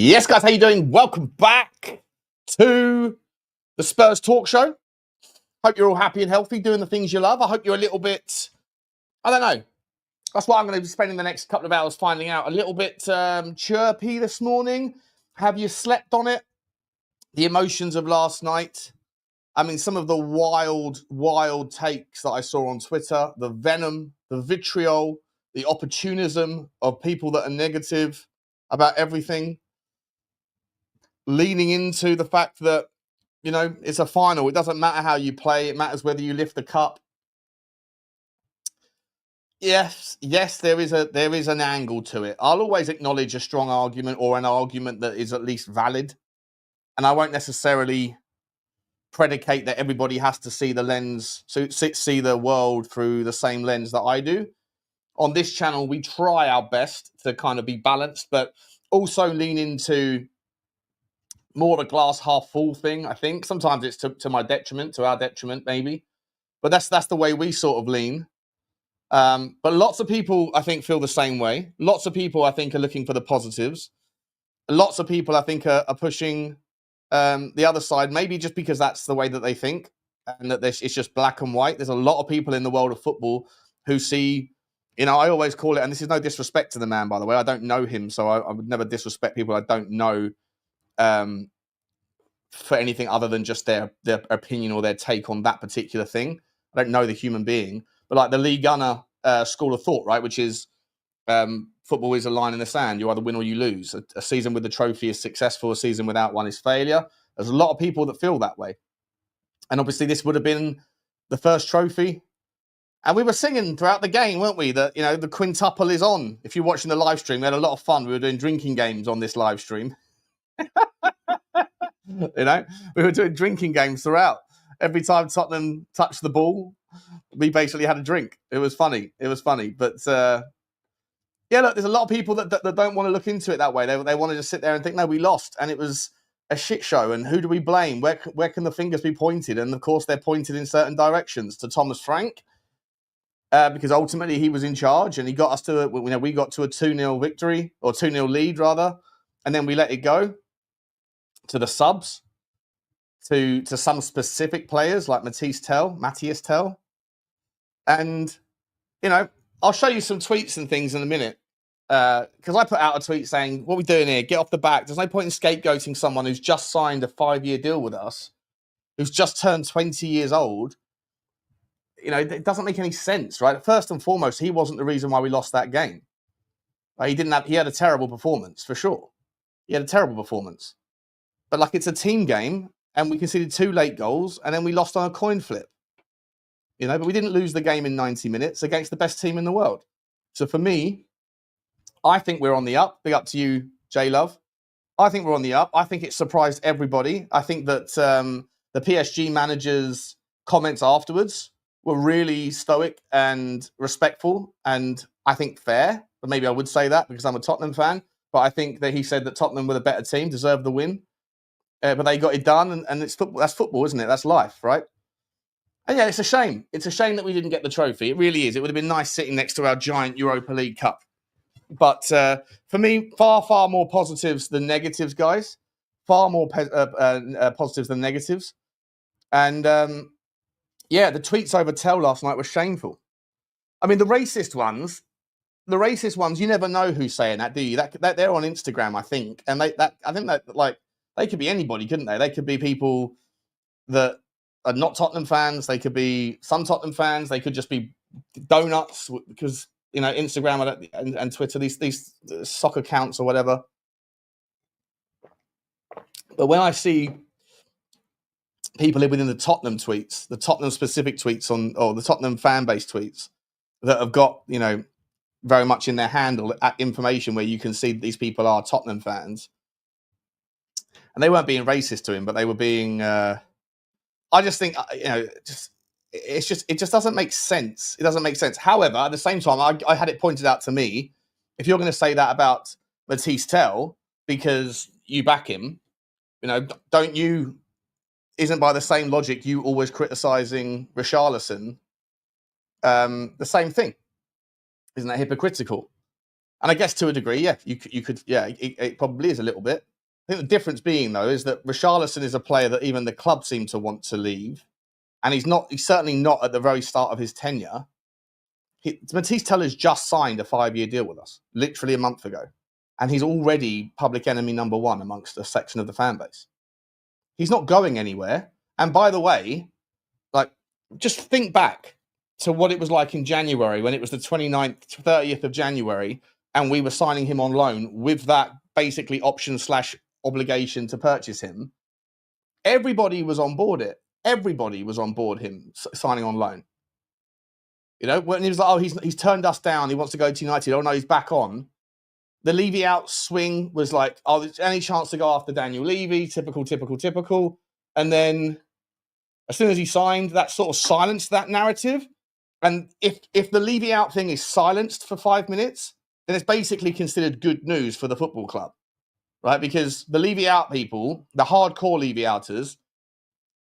Yes, guys, how you doing? Welcome back to the Spurs Talk Show. Hope you're all happy and healthy, doing the things you love. I hope you're a little bit, I don't know. That's what I'm going to be spending the next couple of hours finding out. A little bit chirpy this morning. Have you slept on it? The emotions of last night. I mean, some of the wild takes that I saw on Twitter, the venom, the vitriol, the opportunism of people that are negative about everything, leaning into the fact that, you know, it's a final. It doesn't matter how you play. It matters whether you lift the cup. Yes, there is an angle to it. I'll always acknowledge a strong argument or an argument that is at least valid. And I won't necessarily predicate that everybody has to see the lens, see the world through the same lens that I do. On this channel, we try our best to kind of be balanced, but also lean into more of a glass half full thing, I think. Sometimes it's to my detriment, to our detriment, maybe. But that's the way we sort of lean. But lots of people, I think, feel the same way. Lots of people, I think, are looking for the positives. Lots of people, I think, are pushing the other side, maybe just because that's the way that they think and that it's just black and white. There's a lot of people in the world of football who see, you know, I always call it, and this is no disrespect to the man, by the way. I don't know him, so I would never disrespect people I don't know for anything other than just their opinion or their take on that particular thing. I don't know the human being, but like the Lee Gunner school of thought, right, which is football is a line in the sand. You either win or you lose. A season with the trophy is successful. A season without one is failure. There's a lot of people that feel that way. And obviously this would have been the first trophy. And we were singing throughout the game, weren't we? That, you know, the quintuple is on. If you're watching the live stream, we had a lot of fun. We were doing drinking games on this live stream. You know, we were doing drinking games throughout. Every time Tottenham touched the ball, we basically had a drink. It was funny. But yeah, look, there's a lot of people that don't want to look into it that way. They want to just sit there and think, no, we lost, and it was a shit show. And who do we blame? Where can the fingers be pointed? And of course, they're pointed in certain directions to Thomas Frank, because ultimately he was in charge and he got us to we got to a 2-0 victory, or 2-0 lead rather, and then we let it go to the subs, to some specific players like Mathys Tel. And, you know, I'll show you some tweets and things in a minute. Because I put out a tweet saying, what are we doing here? Get off the back. There's no point in scapegoating someone who's just signed a 5-year deal with us, who's just turned 20 years old. You know, it doesn't make any sense, right? First and foremost, he wasn't the reason why we lost that game. He had a terrible performance, for sure. He had a terrible performance. But, like, it's a team game, and we conceded 2 late goals, and then we lost on a coin flip. You know, but we didn't lose the game in 90 minutes against the best team in the world. So for me, I think we're on the up. Big up to you, J Love. I think we're on the up. I think it surprised everybody. I think that the PSG manager's comments afterwards were really stoic and respectful, and I think fair. But maybe I would say that because I'm a Tottenham fan. But I think that he said that Tottenham were the better team, deserved the win. But they got it done, and it's football. That's football, isn't it? That's life, right? And yeah, it's a shame. It's a shame that we didn't get the trophy. It really is. It would have been nice sitting next to our giant Europa League Cup. But for me, far more positives than negatives, guys. Far more positives than negatives. And yeah, the tweets over Tel last night were shameful. I mean, the racist ones, you never know who's saying that, do you? That they're on Instagram, I think. And I think that, like, they could be anybody, couldn't they? They could be people that are not Tottenham fans. They could be some Tottenham fans. They could just be donuts because, you know, Instagram and Twitter, these soccer accounts or whatever. But when I see people within the Tottenham tweets, the Tottenham specific tweets or the Tottenham fan base tweets that have got, you know, very much in their handle information where you can see that these people are Tottenham fans, and they weren't being racist to him, but they were being. I just think, you know, it just doesn't make sense. It doesn't make sense. However, at the same time, I had it pointed out to me, if you're going to say that about Mathys Tel because you back him, you know, isn't by the same logic you always criticising Richalison the same thing? Isn't that hypocritical? And I guess to a degree, yeah, you could, yeah, it probably is a little bit. I think the difference being, though, is that Richalison is a player that even the club seem to want to leave. And he's certainly not at the very start of his tenure. Mathys Tel has just signed a 5-year deal with us, literally a month ago. And he's already public enemy number one amongst a section of the fan base. He's not going anywhere. And by the way, like, just think back to what it was like in January when it was the 29th, 30th of January, and we were signing him on loan with that basically option / obligation to purchase him. Everybody was on board it. Everybody was on board him signing on loan. You know, when he was like, oh, he's turned us down. He wants to go to United. Oh, no, he's back on. The Levy out swing was like, oh, there's any chance to go after Daniel Levy. Typical. And then as soon as he signed, that sort of silenced that narrative. And if the Levy out thing is silenced for 5 minutes, then it's basically considered good news for the football club, right? Because the Levy out people, the hardcore Levy outers,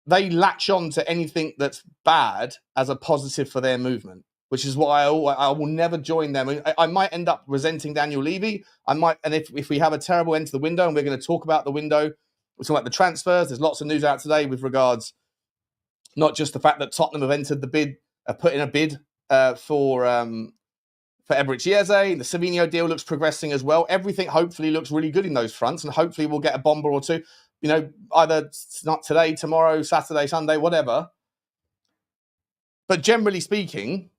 they latch on to anything that's bad as a positive for their movement, which is why I will never join them. I might end up resenting Daniel Levy. And if we have a terrible end to the window, and we're going to talk about the window, we're talking about the transfers. There's lots of news out today with regards not just the fact that Tottenham have entered the bid, put in a bid for Eberechi Eze. The Savinho deal looks progressing as well. Everything hopefully looks really good in those fronts, and hopefully we'll get a Bomba or two. You know, either not today, tomorrow, Saturday, Sunday, whatever. But generally speaking,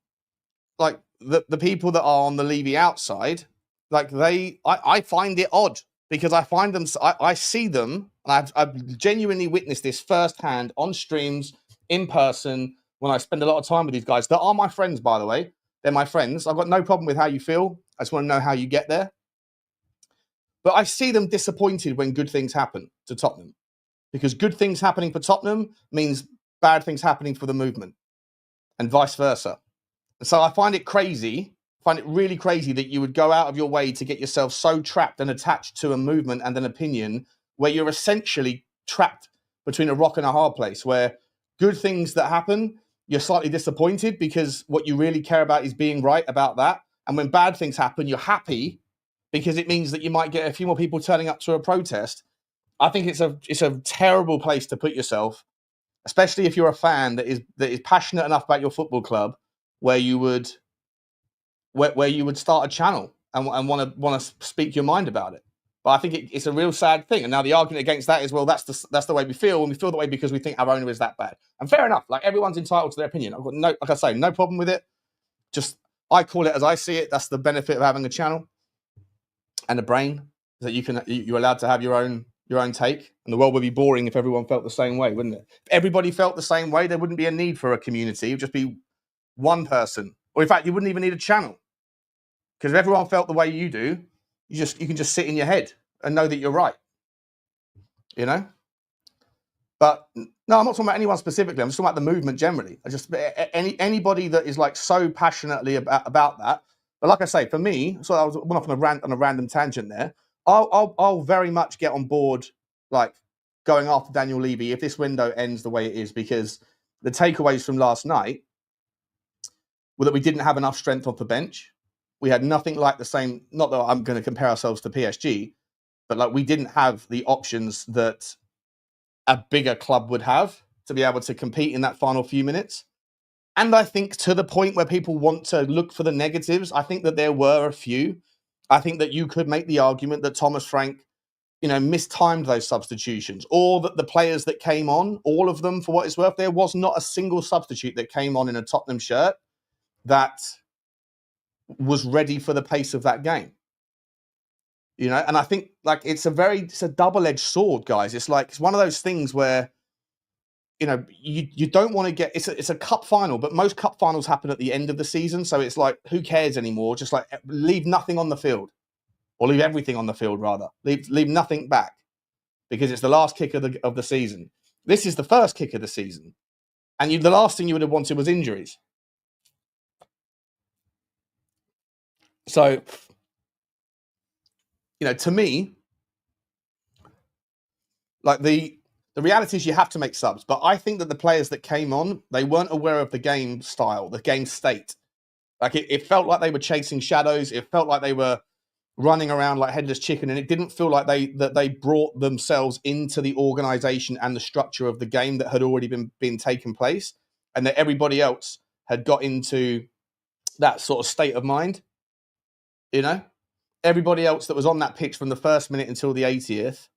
like the people that are on the Levy outside, like I find it odd because I find them, I see them, and I've genuinely witnessed this firsthand on streams, in person, when I spend a lot of time with these guys. That are my friends, by the way. They're my friends. I've got no problem with how you feel. I just want to know how you get there. But I see them disappointed when good things happen to Tottenham, because good things happening for Tottenham means bad things happening for the movement, and vice versa. And so I find it crazy, really crazy that you would go out of your way to get yourself so trapped and attached to a movement and an opinion where you're essentially trapped between a rock and a hard place, where good things that happen, you're slightly disappointed because what you really care about is being right about that. And when bad things happen, you're happy because it means that you might get a few more people turning up to a protest. I think it's a terrible place to put yourself, especially if you're a fan that is passionate enough about your football club, where you would start a channel and want to speak your mind about it. But I think it's a real sad thing. And now the argument against that is, well, that's the way we feel, and we feel that way because we think our owner is that bad. And fair enough. Like, everyone's entitled to their opinion. I've got no problem with it. Just, I call it as I see it. That's the benefit of having a channel and a brain, that you're allowed to have your own take. And the world would be boring if everyone felt the same way, wouldn't it? If everybody felt the same way, there wouldn't be a need for a community. It would just be one person. Or in fact, you wouldn't even need a channel. Because if everyone felt the way you do, you can just sit in your head and know that you're right. You know? But no, I'm not talking about anyone specifically. I'm just talking about the movement generally. Anybody that is like so passionately about that. But like I say, for me, so I went off on a random tangent there. I'll very much get on board, like, going after Daniel Levy if this window ends the way it is, because the takeaways from last night were that we didn't have enough strength off the bench. We had nothing like the same, not that I'm going to compare ourselves to PSG, but like, we didn't have the options that a bigger club would have to be able to compete in that final few minutes. And I think, to the point where people want to look for the negatives, I think that there were a few. I think that you could make the argument that Thomas Frank, mistimed those substitutions, or that the players that came on, all of them, for what it's worth, there was not a single substitute that came on in a Tottenham shirt that was ready for the pace of that game. And I think, like, it's a double-edged sword, guys. It's one of those things where, you don't want to get, it's a cup final, but most cup finals happen at the end of the season. So it's like, who cares anymore? Just like, leave nothing on the field, or leave everything on the field, rather. Leave nothing back, because it's the last kick of the season. This is the first kick of the season. And the last thing you would have wanted was injuries. So, to me, like, the reality is you have to make subs. But I think that the players that came on, they weren't aware of the game style, the game state. Like, it felt like they were chasing shadows. It felt like they were running around like headless chicken, and it didn't feel like they brought themselves into the organisation and the structure of the game that had already been taken place, and that everybody else had got into that sort of state of mind. You know, everybody else that was on that pitch from the first minute until the 80th,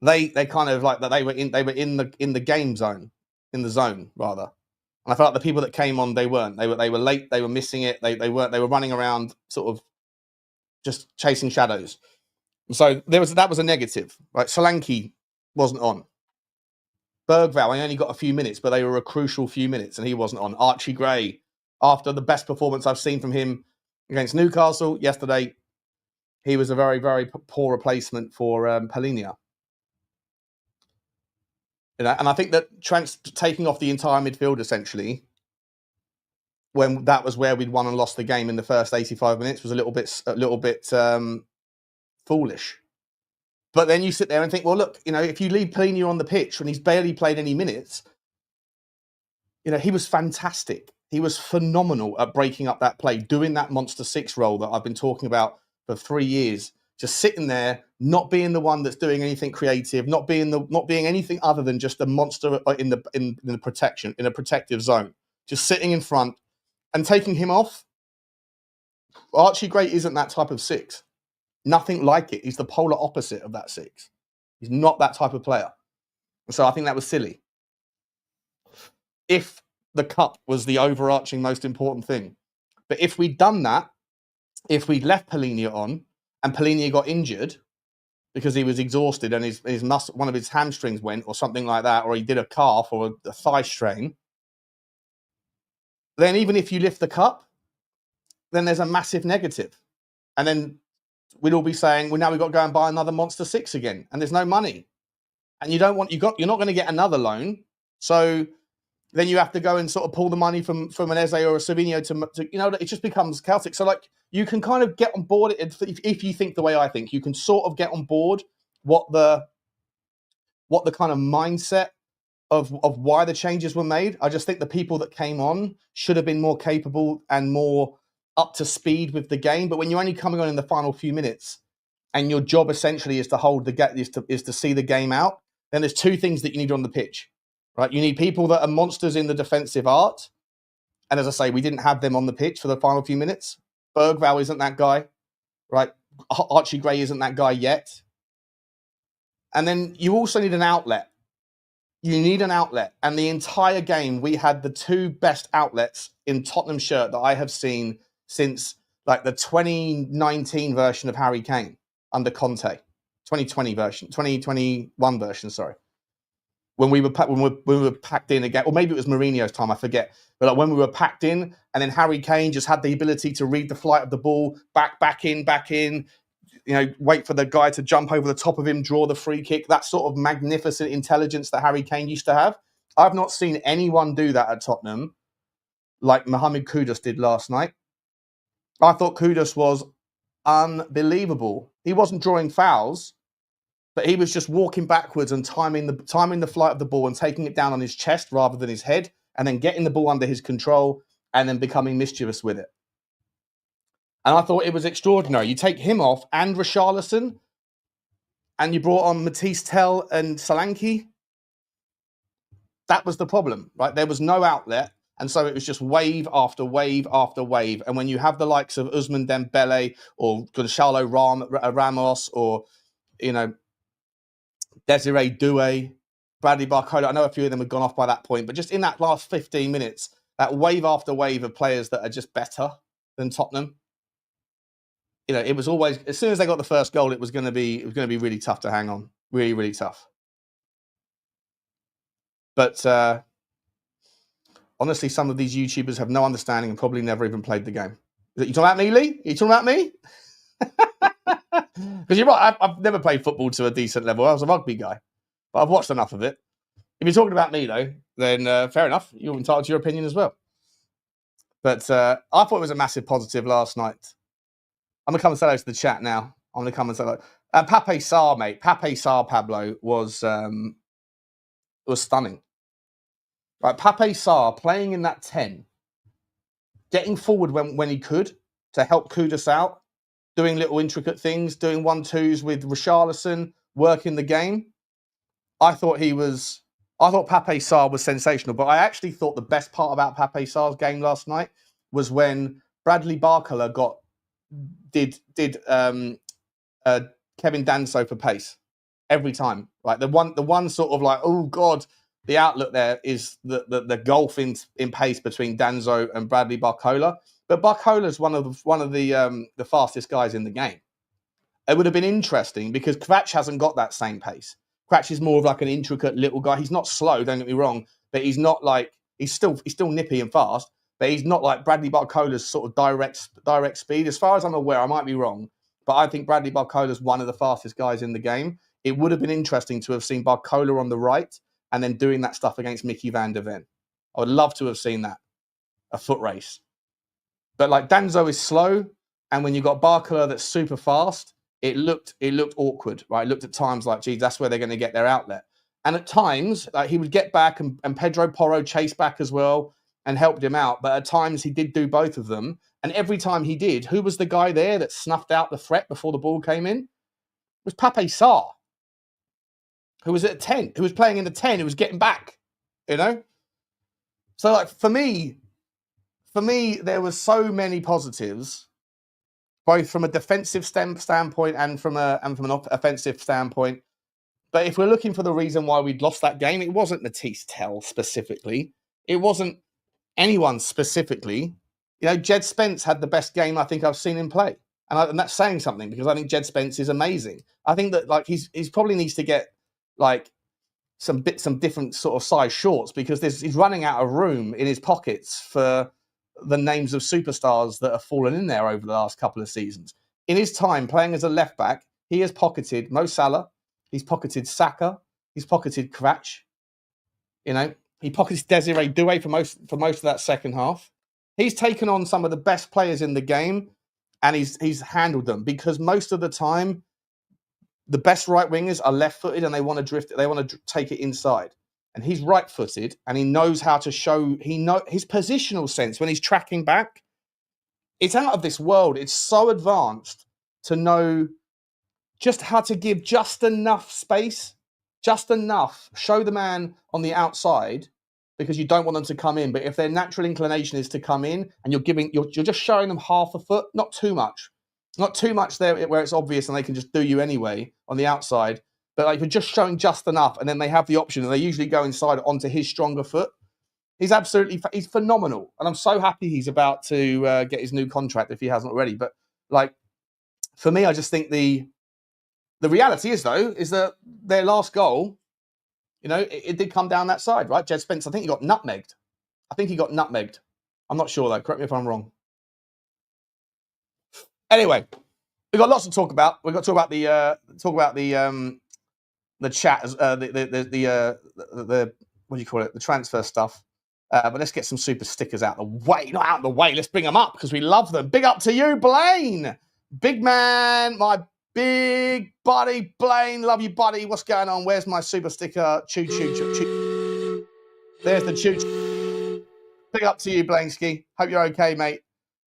they kind of like that they were in the game zone, in the zone rather. And I felt like the people that came on, they weren't. They were late. They were missing it. They weren't. They were running around, sort of just chasing shadows. So that was a negative. Right, Solanke wasn't on. Berghvall, I only got a few minutes, but they were a crucial few minutes, and he wasn't on. Archie Gray, after the best performance I've seen from him against Newcastle yesterday, he was a very, very poor replacement for Palhinha. You know, and I think that taking off the entire midfield essentially, when that was where we'd won and lost the game in the first 85 minutes, was a little bit foolish. But then you sit there and think, well, look, you know, if you leave Palhinha on the pitch when he's barely played any minutes, you know, he was fantastic. He was phenomenal at breaking up that play, doing that monster six role that I've been talking about for 3 years. Just sitting there, not being the one that's doing anything creative, not being anything other than just a monster in the protection, in a protective zone. Just sitting in front and taking him off. Archie Gray isn't that type of six. Nothing like it. He's the polar opposite of that six. He's not that type of player. So I think that was silly. If the cup was the overarching most important thing. But if we'd done that, if we'd left Palhinha on and Palhinha got injured because he was exhausted and one of his hamstrings went or something like that, or he did a calf or a thigh strain, then even if you lift the cup, then there's a massive negative. And then we'd all be saying, well, now we've got to go and buy another Monster 6 again. And there's no money. And you're not going to get another loan. So then you have to go and sort of pull the money from an Eze or a Savinho to you know, it just becomes chaotic. So like you can kind of get on board if you think the way I think, you can sort of get on board what the kind of mindset of why the changes were made. I just think the people that came on should have been more capable and more up to speed with the game. But when you're only coming on in the final few minutes and your job essentially is to hold the gap, is to see the game out, then there's two things that you need on the pitch, right? You need people that are monsters in the defensive art. And as I say, we didn't have them on the pitch for the final few minutes. Berghvall isn't that guy, right? Archie Gray isn't that guy yet. And then you also need an outlet. You need an outlet. And the entire game, we had the two best outlets in Tottenham shirt that I have seen since like the 2019 version of Harry Kane under Conte. 2021 version, sorry. When we were packed in again, or maybe it was Mourinho's time, I forget. But like when we were packed in, and then Harry Kane just had the ability to read the flight of the ball, back in, you know, wait for the guy to jump over the top of him, draw the free kick. That sort of magnificent intelligence that Harry Kane used to have. I've not seen anyone do that at Tottenham like Mohamed Kudus did last night. I thought Kudus was unbelievable. He wasn't drawing fouls, but he was just walking backwards and timing the flight of the ball and taking it down on his chest rather than his head, and then getting the ball under his control and then becoming mischievous with it. And I thought it was extraordinary. You take him off and Richalison, and you brought on Mathys Tel and Solanke. That was the problem, right? There was no outlet. And so it was just wave after wave after wave. And when you have the likes of Ousmane Dembele or Gonçalo Ramos or, you know, Desiree Doué, Bradley Barcola, I know a few of them had gone off by that point, but just in that last 15 minutes, that wave after wave of players that are just better than Tottenham. You know, it was always, as soon as they got the first goal, it was going to be really tough to hang on. Really, really tough. But honestly, some of these YouTubers have no understanding and probably never even played the game. You talking about me, Lee? You talking about me? Because you're right, I've never played football to a decent level. I was a rugby guy, but I've watched enough of it. If you're talking about me, though, then fair enough. You're entitled to your opinion as well. But I thought it was a massive positive last night. I'm going to come and say hello to the chat now. I'm going to come and say hello. Pape Sarr, mate. Pape Sarr, Pablo, was stunning. Right, Pape Sarr playing in that 10, getting forward when he could to help Kudus out, doing little intricate things, doing 1-2s with Richalison, working the game. I thought Pape Sarr was sensational, but I actually thought the best part about Pape Sarr's game last night was when Bradley Barcola did Kevin Danso for pace every time. Like the one sort of like, oh God, the outlook there is the gulf in pace between Danso and Bradley Barcola. But Barcola's one of the fastest guys in the game. It would have been interesting because Kvach hasn't got that same pace. Kvach is more of like an intricate little guy. He's not slow, don't get me wrong, but he's not like he's still nippy and fast, but he's not like Bradley Barcola's sort of direct speed. As far as I'm aware, I might be wrong, but I think Bradley Barcola's one of the fastest guys in the game. It would have been interesting to have seen Barcola on the right and then doing that stuff against Micky van der Ven. I would love to have seen that, a foot race. But like Danso is slow, and when you've got Barcola that's super fast, it looked awkward, right? It looked at times like, geez, that's where they're going to get their outlet. And at times, like he would get back and Pedro Porro chased back as well and helped him out. But at times he did do both of them. And every time he did, who was the guy there that snuffed out the threat before the ball came in? It was Pape Sarr, who was at 10, who was playing in the 10, who was getting back, you know? So like for me, there were so many positives, both from a defensive standpoint and from an offensive standpoint. But if we're looking for the reason why we'd lost that game, it wasn't Mathys Tel specifically. It wasn't anyone specifically. You know, Jed Spence had the best game I think I've seen him play. And that's saying something because I think Jed Spence is amazing. I think that like he's probably needs to get like some different sort of size shorts because he's running out of room in his pockets for the names of superstars that have fallen in there over the last couple of seasons. In his time playing as a left back, he has pocketed Mo Salah, he's pocketed Saka, he's pocketed Kvach. You know, he pockets Desiree Doué for most of that second half. He's taken on some of the best players in the game and he's handled them because most of the time the best right wingers are left-footed and they want to drift it, they want to take it inside. And he's right-footed and he knows how to show, his positional sense when he's tracking back, it's out of this world. It's so advanced to know just how to give just enough space, just enough, show the man on the outside because you don't want them to come in. But if their natural inclination is to come in and you're just showing them half a foot, not too much there where it's obvious and they can just do you anyway on the outside. But like you're just showing just enough, and then they have the option, and they usually go inside onto his stronger foot. He's phenomenal, and I'm so happy he's about to get his new contract if he hasn't already. But like for me, I just think the reality is that their last goal, you know, it did come down that side, right? Jed Spence, I think he got nutmegged. I'm not sure though. Correct me if I'm wrong. Anyway, we've got lots to talk about. We've got to talk about the chat, the what do you call it? The transfer stuff. But let's get some super stickers out of the way. Not out of the way. Let's bring them up because we love them. Big up to you, Blaine. Big man, my big buddy, Blaine. Love you, buddy. What's going on? Where's my super sticker? Choo. There's the choo. Big up to you, Blainsky. Hope you're okay, mate.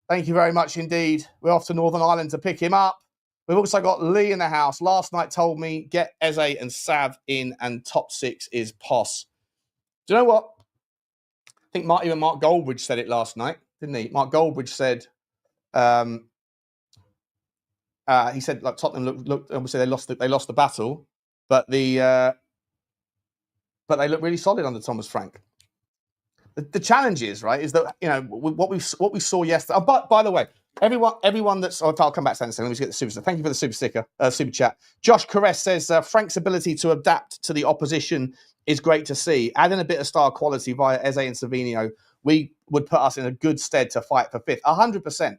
Thank you very much indeed. We're off to Northern Ireland to pick him up. We've also got Lee in the house. Last night told me, get Eze and Sav in and top 6 is POS. Do you know what? I think even Mark Goldbridge said it last night, didn't he? Mark Goldbridge said, he said, like Tottenham looked obviously they lost the battle, but they look really solid under Thomas Frank. The challenge is, right, is that, you know, what we saw yesterday. Oh, but by the way, everyone that's, I'll come back to that in a second. Let me just get the super sticker. Thank you for the super sticker, super chat. Josh Caress says, Frank's ability to adapt to the opposition is great to see. Adding a bit of star quality via Eze and Savinho, we would put us in a good stead to fight for 5th. 100%.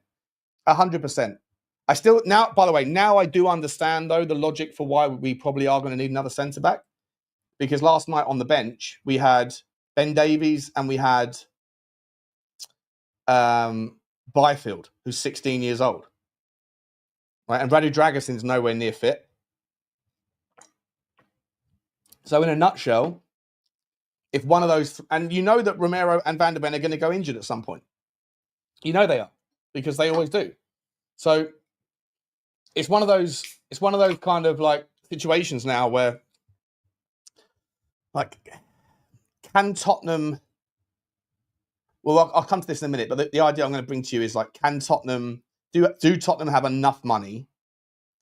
100%. I still, now, by the way, now I do understand, though, the logic for why we probably are going to need another centre-back. Because last night on the bench, we had Ben Davies and we had Byfield, who's 16 years old. Right? And Radu Dragason's nowhere near fit. So in a nutshell, if one of those... And you know that Romero and Van der Ven are going to go injured at some point. You know they are, because they always do. So it's one of those kind of like situations now where, like, can Tottenham? Well, I'll come to this in a minute, but the idea I'm going to bring to you is, like, can Tottenham do Tottenham have enough money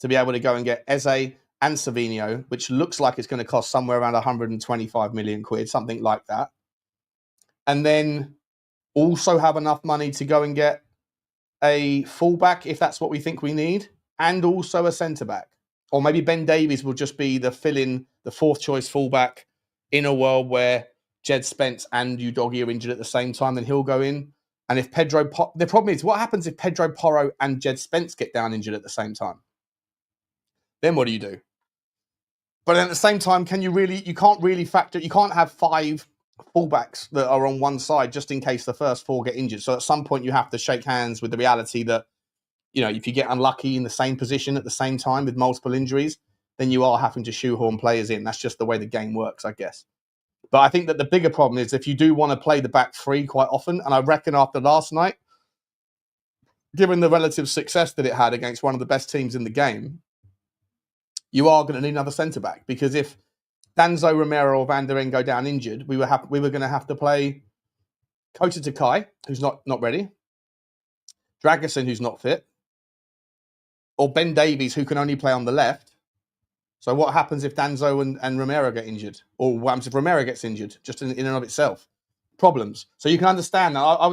to be able to go and get Eze and Savinho, which looks like it's going to cost somewhere around 125 million quid, something like that, and then also have enough money to go and get a fullback if that's what we think we need, and also a centre back, or maybe Ben Davies will just be the fill-in, the fourth choice fullback in a world where Jed Spence and Udogie are injured at the same time. Then he'll go in. And if the problem is, what happens if Pedro Porro and Jed Spence get down injured at the same time? Then what do you do? But at the same time, you can't have 5 fullbacks that are on one side just in case the first 4 get injured. So at some point you have to shake hands with the reality that, you know, if you get unlucky in the same position at the same time with multiple injuries, then you are having to shoehorn players in. That's just the way the game works, I guess. But I think that the bigger problem is if you do want to play the back 3 quite often, and I reckon after last night, given the relative success that it had against one of the best teams in the game, you are going to need another centre-back. Because if Danzo, Romero or Van der Ven go down injured, we were going to have to play Kota Takai, who's not ready, Dragusin, who's not fit, or Ben Davies, who can only play on the left. So what happens if Danzo and Romero get injured? Or what happens if Romero gets injured, just in and of itself? Problems. So you can understand. I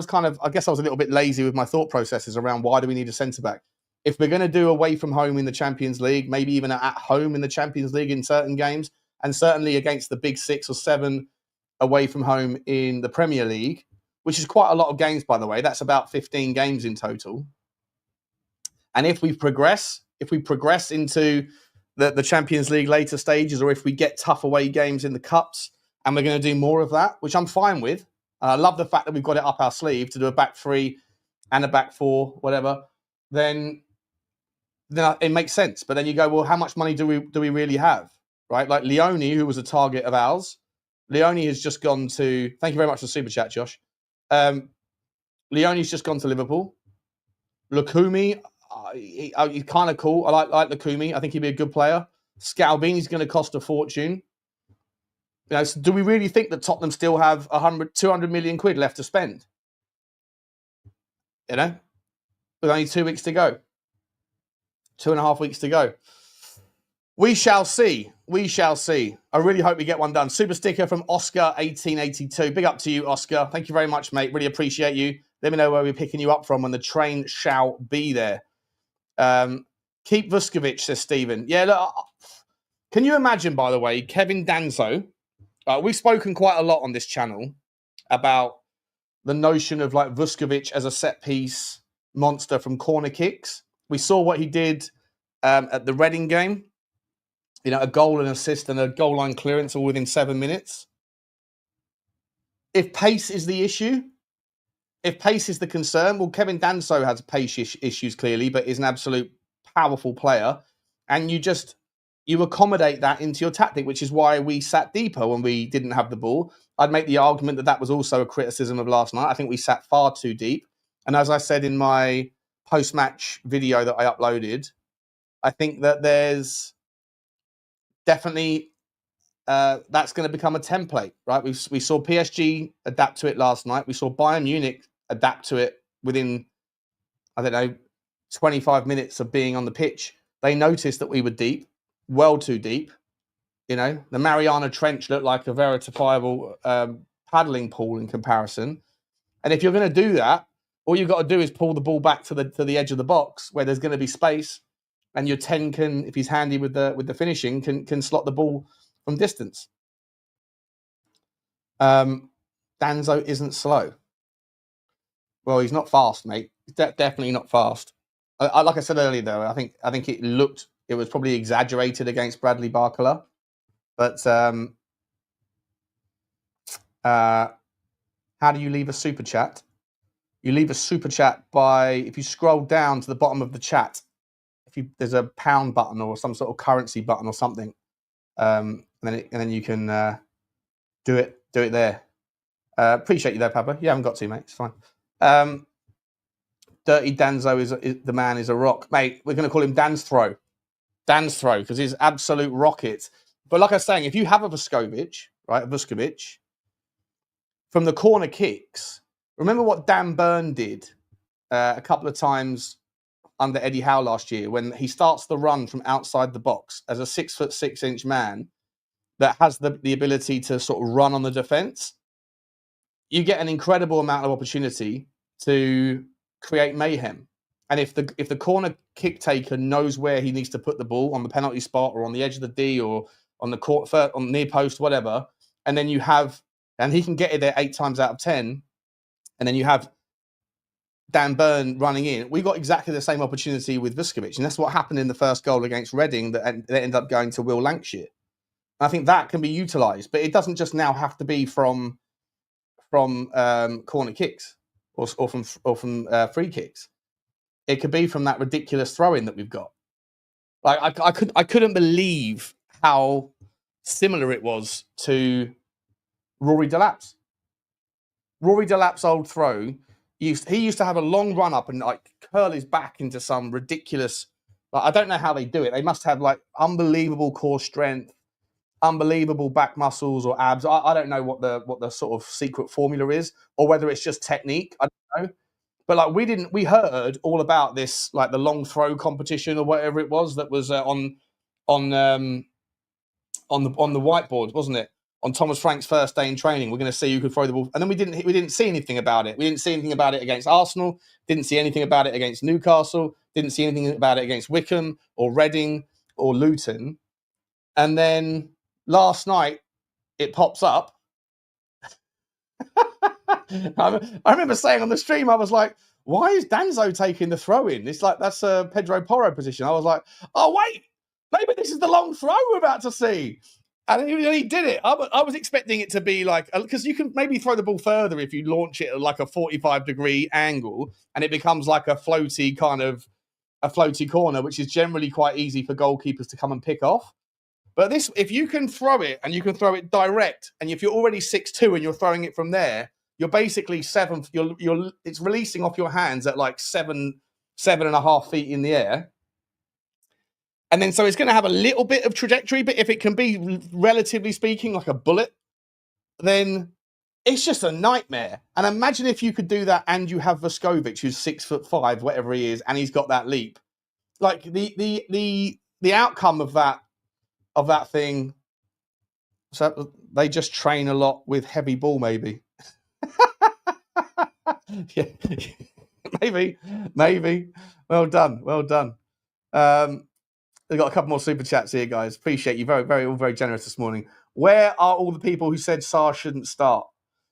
guess I was a little bit lazy with my thought processes around why do we need a centre-back? If we're going to do away from home in the Champions League, maybe even at home in the Champions League in certain games, and certainly against the big 6 or 7 away from home in the Premier League, which is quite a lot of games, by the way. That's about 15 games in total. And if we progress into the Champions League later stages, or if we get tough away games in the Cups, and we're going to do more of that, which I'm fine with. I love the fact that we've got it up our sleeve to do a back 3 and a back 4, whatever. Then it makes sense. But then you go, well, how much money do we really have, right? Like Leone, who was a target of ours, Leone has just gone to. Thank you very much for the super chat, Josh. Leone's just gone to Liverpool. Lukumi, he's kind of cool. I like Lukumi. I think he'd be a good player. Scalvini's going to cost a fortune. You know, so do we really think that Tottenham still have 200 million quid left to spend? You know, with only 2 weeks to go, 2.5 weeks to go. We shall see. We shall see. I really hope we get one done. Super sticker from Oscar1882. Big up to you, Oscar. Thank you very much, mate. Really appreciate you. Let me know where we're picking you up from when the train shall be there. Keep Vuskovic, says Stephen. Yeah, look, can you imagine, by the way, Kevin Danzo? We've spoken quite a lot on this channel about the notion of like Vuskovic as a set piece monster from corner kicks. We saw what he did at the Reading game. You know, a goal, an assist, and a goal line clearance all within 7 minutes. If pace is the issue, if pace is the concern, well, Kevin Danso has pace issues clearly, but is an absolute powerful player. And you accommodate that into your tactic, which is why we sat deeper when we didn't have the ball. I'd make the argument that was also a criticism of last night. I think we sat far too deep. And as I said in my post-match video that I uploaded, I think that there's definitely that's going to become a template, right? We saw PSG adapt to it last night. We saw Bayern Munich adapt to it within, 25 minutes of being on the pitch. They noticed that we were deep, well too deep. You know, the Mariana Trench looked like a veritable paddling pool in comparison. And if you're going to do that, all you've got to do is pull the ball back to the edge of the box where there's going to be space, and your 10 can, if he's handy with the finishing, can slot the ball from distance. Danzo isn't slow. Well, he's not fast, mate. He's definitely not fast. Like I said earlier, though, I think it was probably exaggerated against Bradley Barcola. But how do you leave a super chat? You leave a super chat by, if you scroll down to the bottom of the chat, there's a pound button or some sort of currency button or something, and then you can do it there. Appreciate you there, Papa. You haven't got to, mate. It's fine. Dirty Danzo is the man is a rock. Mate, we're going to call him Dan's Throw. Dan's Throw, because he's absolute rocket. But like I was saying, if you have a Vuskovic, from the corner kicks, remember what Dan Burn did a couple of times under Eddie Howe last year when he starts the run from outside the box as a 6'6" man that has the ability to sort of run on the defense. You get an incredible amount of opportunity to create mayhem. And if the corner kick taker knows where he needs to put the ball on the penalty spot or on the edge of the D or on the court, on the near post, whatever, and then he can get it there 8 times out of 10, and then you have Dan Burn running in. We got exactly the same opportunity with Vuskovic, and that's what happened in the first goal against Reading that ended up going to Will Lancashire. I think that can be utilised, but it doesn't just now have to be from corner kicks or from free kicks. It could be from that ridiculous throw-in that we've got. Like I couldn't believe how similar it was to Rory Delap's. Rory Delap's old throw. He used to have a long run up and like curl his back into some ridiculous. Like, I don't know how they do it. They must have like unbelievable core strength, unbelievable back muscles or abs. I don't know what the sort of secret formula is, or whether it's just technique. I don't know. But like we heard all about this, like the long throw competition or whatever it was that was on the whiteboard, wasn't it? On Thomas Frank's first day in training, we're going to see who could throw the ball, and then we didn't see anything about it. We didn't see anything about it against Arsenal. Didn't see anything about it against Newcastle. Didn't see anything about it against Wickham or Reading or Luton. And then last night it pops up. I remember saying on the stream, I was like, why is Danzo taking the throw in? It's like, that's a Pedro Porro position. I was like, oh, wait, maybe this is the long throw we're about to see. And he did it. I was expecting it to be like, because you can maybe throw the ball further if you launch it at like a 45-degree angle and it becomes like a floaty corner, which is generally quite easy for goalkeepers to come and pick off. But this, if you can throw it and you can throw it direct, and if you're already 6'2" and you're throwing it from there, you're basically it's releasing off your hands at like 7.5 feet in the air. And then so it's going to have a little bit of trajectory, but if it can be, relatively speaking, like a bullet, then it's just a nightmare. And imagine if you could do that and you have Vuskovic, who's 6'5", whatever he is, and he's got that leap. Like the outcome of that thing. So they just train a lot with heavy ball, maybe. Yeah, maybe. Well done. We've got a couple more super chats here, guys. Appreciate you. All very generous this morning. Where are all the people who said Sarr shouldn't start?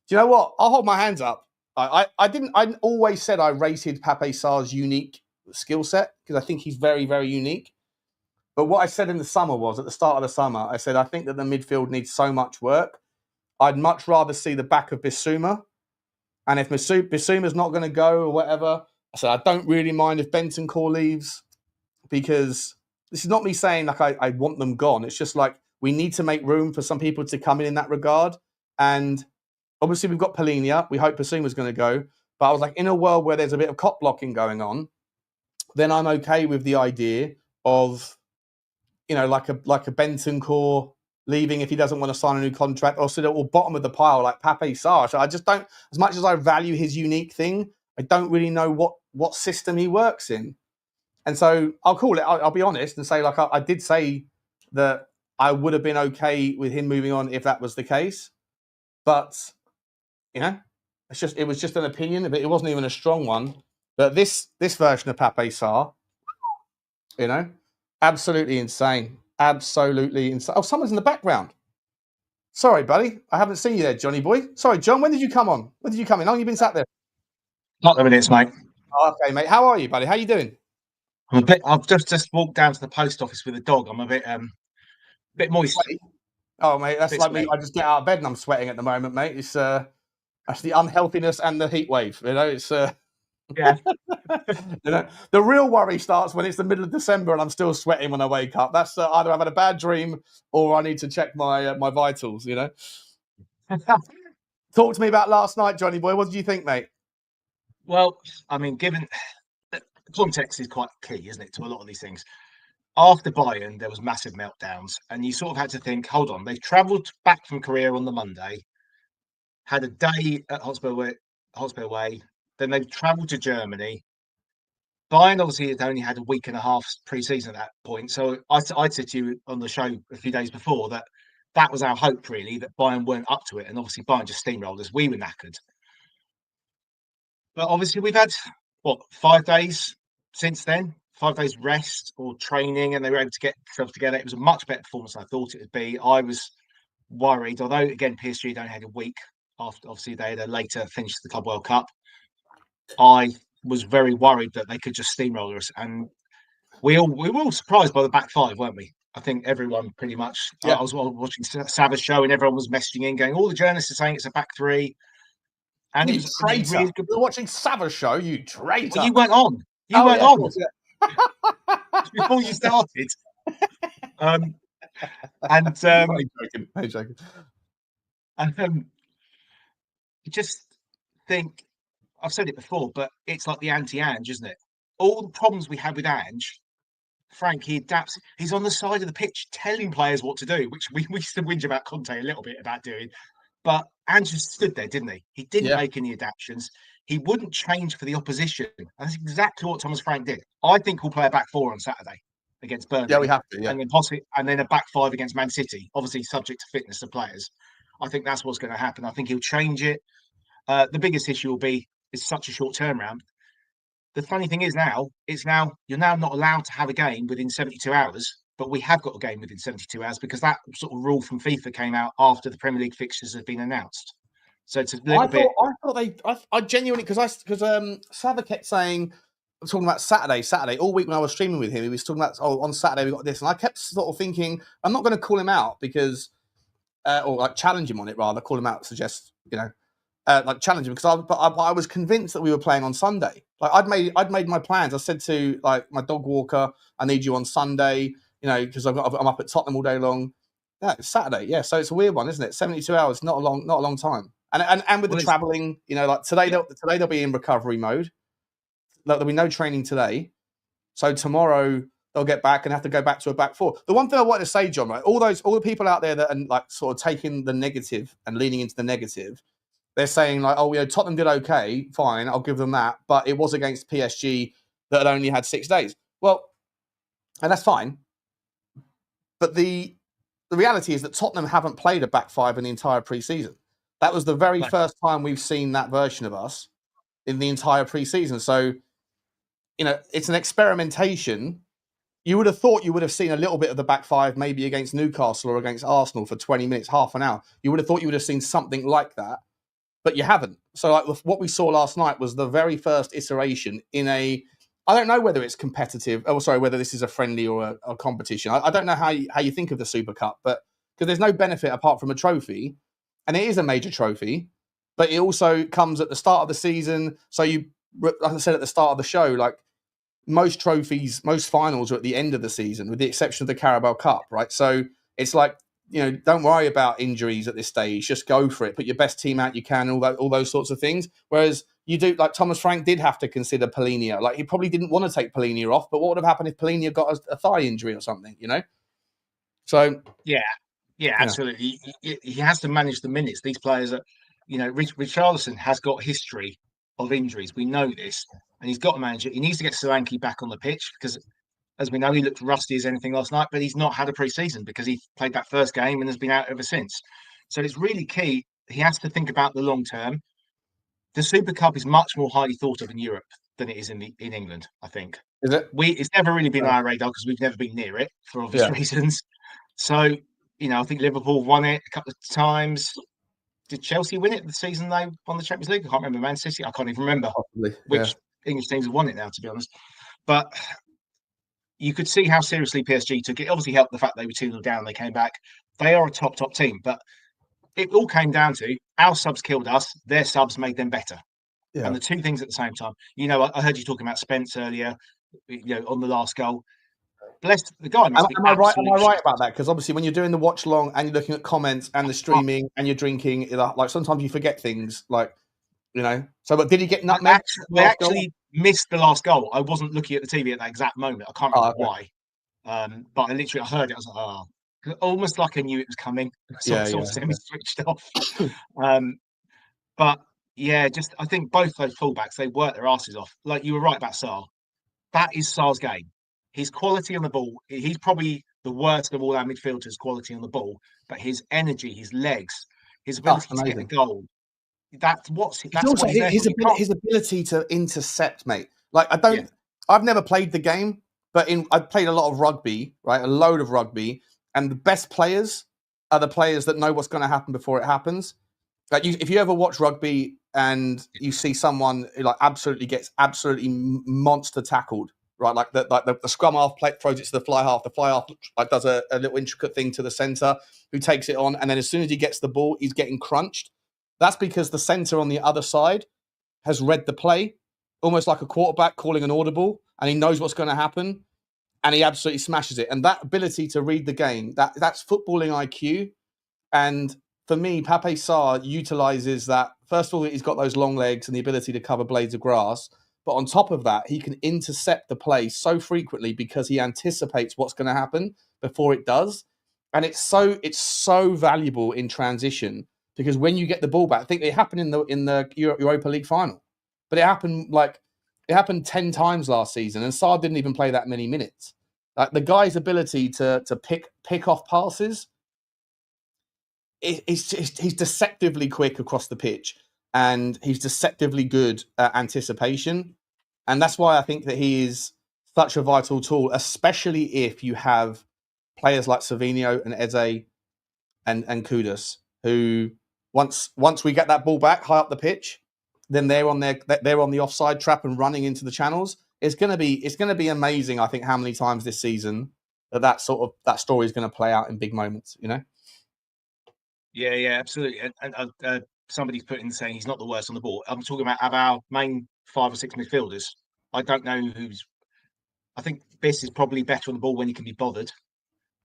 Do you know what? I'll hold my hands up. I always said I rated Pape Sarr's unique skill set because I think he's very, very unique. But what I said in the summer was, at the start of the summer, I said, I think that the midfield needs so much work. I'd much rather see the back of Bissouma. And if Bissouma's not going to go or whatever, I said, I don't really mind if Bentancur leaves, because this is not me saying like I want them gone. It's just like we need to make room for some people to come in that regard. And obviously we've got Polinia. We hope Bissouma's going to go. But I was like, in a world where there's a bit of cop blocking going on, then I'm okay with the idea of, you know, like a Bentancur leaving if he doesn't want to sign a new contract, or sit at the bottom of the pile like Pape Sarr. So I just don't, as much as I value his unique thing, I don't really know what system he works in. And so I'll call it, I'll be honest and say, like, I did say that I would have been okay with him moving on if that was the case. But, you know, it was just an opinion, but it wasn't even a strong one. But this version of Pape Sarr, you know, absolutely insane. Absolutely insane. Oh, someone's in the background. Sorry, buddy. I haven't seen you there, Johnny boy. Sorry, John, when did you come on? When did you come in? How long have you been sat there? Not the minutes, mate. Oh, okay, mate. How are you, buddy? How you doing? I've just walked down to the post office with a dog. I'm a bit moist. Sweaty. Oh, mate, that's like me. I just get out of bed and I'm sweating at the moment, mate. It's that's the unhealthiness and the heat wave. You know, it's yeah. You know, the real worry starts when it's the middle of December and I'm still sweating when I wake up. That's either I've had a bad dream or I need to check my my vitals. You know. Talk to me about last night, Johnny boy. What did you think, mate? Well, I mean, given context is quite key, isn't it, to a lot of these things. After Bayern, there was massive meltdowns, and you sort of had to think, hold on, they've travelled back from Korea on the Monday, had a day at Hotspur Way, then they've travelled to Germany. Bayern obviously had only had a week and a half pre-season at that point. So I said to you on the show a few days before that was our hope, really, that Bayern weren't up to it. And obviously Bayern just steamrolled us. We were knackered. But obviously we've had, 5 days since then? 5 days rest or training, and they were able to get themselves together. It was a much better performance than I thought it would be. I was worried, although, again, PSG had only had a week after, obviously, they had a later finish the Club World Cup. I was very worried that they could just steamroller us, and we were all surprised by the back five, weren't we? I think everyone pretty much. Yeah. I was watching Sava's show, and everyone was messaging in, going, "All the journalists are saying it's a back three," and You it was traitor! really good. You're watching Sava's show, you traitor! Well, you weren't on. You weren't on before you started. And I'm joking. You just think, I've said it before, but it's like the anti-Ange, isn't it? All the problems we had with Ange, Frank, he adapts. He's on the side of the pitch telling players what to do, which we used to whinge about Conte a little bit about doing. But Ange just stood there, didn't he? He didn't make any adaptations. He wouldn't change for the opposition. And that's exactly what Thomas Frank did. I think we'll play a back four on Saturday against Burnley. Yeah, we have to. Yeah. And then a back five against Man City, obviously subject to fitness of players. I think that's what's going to happen. I think he'll change it. The biggest issue will be it's such a short turnaround. The funny thing is you're now not allowed to have a game within 72 hours, but we have got a game within 72 hours because that sort of rule from FIFA came out after the Premier League fixtures had been announced. So it's a little bit. I genuinely, because Sava kept saying, talking about Saturday all week when I was streaming with him, he was talking about, on Saturday we got this, and I kept sort of thinking, I'm not going to call him out because, or like challenge him on it rather, call him out, suggest, like challenge him, because I was convinced that we were playing on Sunday. Like I'd made my plans. I said to like my dog walker, I need you on Sunday, because I'm up at Tottenham all day long. Yeah, it's Saturday. Yeah, so it's a weird one, isn't it? 72 hours, not a long time. And with the travelling, like today they'll be in recovery mode. Like, there'll be no training today, so tomorrow they'll get back and have to go back to a back four. The one thing I wanted to say, John, right? All the people out there that are like sort of taking the negative and leaning into the negative. They're saying like, Tottenham did okay, fine, I'll give them that, but it was against PSG that had only had 6 days. Well, and that's fine. But the reality is that Tottenham haven't played a back five in the entire pre-season. That was the very first time we've seen that version of us in the entire pre-season. So, it's an experimentation. You would have thought you would have seen a little bit of the back five maybe against Newcastle or against Arsenal for 20 minutes, half an hour. You would have thought you would have seen something like that. But you haven't. So like what we saw last night was the very first iteration in I don't know whether it's competitive, whether this is a friendly or a competition. I don't know how you think of the Super Cup, but because there's no benefit apart from a trophy, and it is a major trophy, but it also comes at the start of the season. So like I said at the start of the show, like most trophies, most finals are at the end of the season, with the exception of the Carabao Cup, right? So it's like, don't worry about injuries at this stage. Just go for it. Put your best team out you can, all those sorts of things. Whereas you do, like Thomas Frank did have to consider Polinia. Like he probably didn't want to take Polinia off, but what would have happened if Polinia got a thigh injury or something, So yeah, absolutely. He has to manage the minutes. These players are, Richalison has got history of injuries. We know this, and he's got to manage it. He needs to get Solanke back on the pitch because, as we know, he looked rusty as anything last night, but he's not had a pre-season because he played that first game and has been out ever since. So it's really key. He has to think about the long term. The Super Cup is much more highly thought of in Europe than it is in England, I think. Is it? It's never really been on our radar because we've never been near it for obvious reasons. So, I think Liverpool won it a couple of times. Did Chelsea win it the season they won the Champions League? I can't remember. Man City? I can't even remember which English teams have won it now, to be honest. But you could see how seriously PSG took it. Obviously helped the fact they were 2-0 down, they came back. They are a top team, but it all came down to our subs killed us, their subs made them better. Yeah. And the two things at the same time. I heard you talking about Spence earlier, on the last goal. Bless the guy. Am I right about that? Because obviously when you're doing the watch long and you're looking at comments and the streaming and you're drinking, like sometimes you forget things like So, but did he get I nutmeg? actually missed the last goal. I wasn't looking at the TV at that exact moment. I can't remember why. But I heard it. I was like, oh, almost like I knew it was coming. Sort of semi-switched off. But yeah, I think both those fullbacks, they work their asses off. Like you were right about Sarr. That is Sarr's game. His quality on the ball, he's probably the worst of all our midfielders' quality on the ball. But his energy, his legs, his ability to get the goal, that's what his ability to intercept, mate. Like I've never played the game, but I've played a lot of rugby, right? A load of rugby, and the best players are the players that know what's going to happen before it happens. Like if you ever watch rugby and you see someone who gets absolutely monster tackled, right? Like the scrum half throws it to the fly half does a little intricate thing to the centre, who takes it on, and then as soon as he gets the ball, he's getting crunched. That's because the centre on the other side has read the play, almost like a quarterback calling an audible, and he knows what's going to happen, and he absolutely smashes it. And that ability to read the game, that's footballing IQ. And for me, Pape Sarr utilises that. First of all, he's got those long legs and the ability to cover blades of grass. But on top of that, he can intercept the play so frequently because he anticipates what's going to happen before it does. And it's so valuable in transition, because when you get the ball back, I think it happened in the Europa League final, but it happened 10 times last season, and Sarr didn't even play that many minutes. Like the guy's ability to pick off passes, he's deceptively quick across the pitch, and he's deceptively good at anticipation, and that's why I think that he is such a vital tool, especially if you have players like Savinho and Eze and Kudus, who once we get that ball back high up the pitch, then they're on the offside trap and running into the channels. It's going to be amazing. I think how many times this season that story is going to play out in big moments. Yeah, absolutely. And somebody's put in saying he's not the worst on the ball. I'm talking about our main 5 or 6 midfielders. I don't know who's. I think Biss is probably better on the ball when he can be bothered.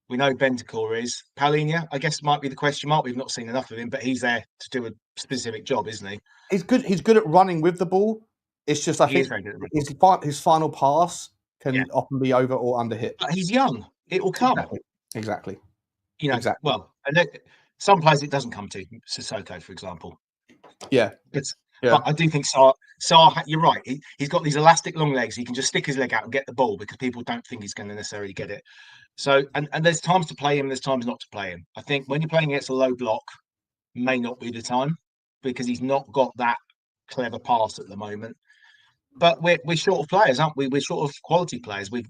We know Bentancur is. Paulinho, I guess, might be the question mark. We've not seen enough of him, but he's there to do a specific job, isn't he? He's good. He's good at running with the ball. It's just I think his final pass can often be over or under hit. But he's young. It will come. Exactly. Exactly. Well, and some players it doesn't come to. Sissoko, for example. Yeah. But I do think Sarr, you're right. He's got these elastic long legs. He can just stick his leg out and get the ball because people don't think he's going to necessarily get it. So, and there's times to play him, there's times not to play him. I think when you're playing against a low block, may not be the time because he's not got that clever pass at the moment. But we're short of players, aren't we? We're short of quality players. We're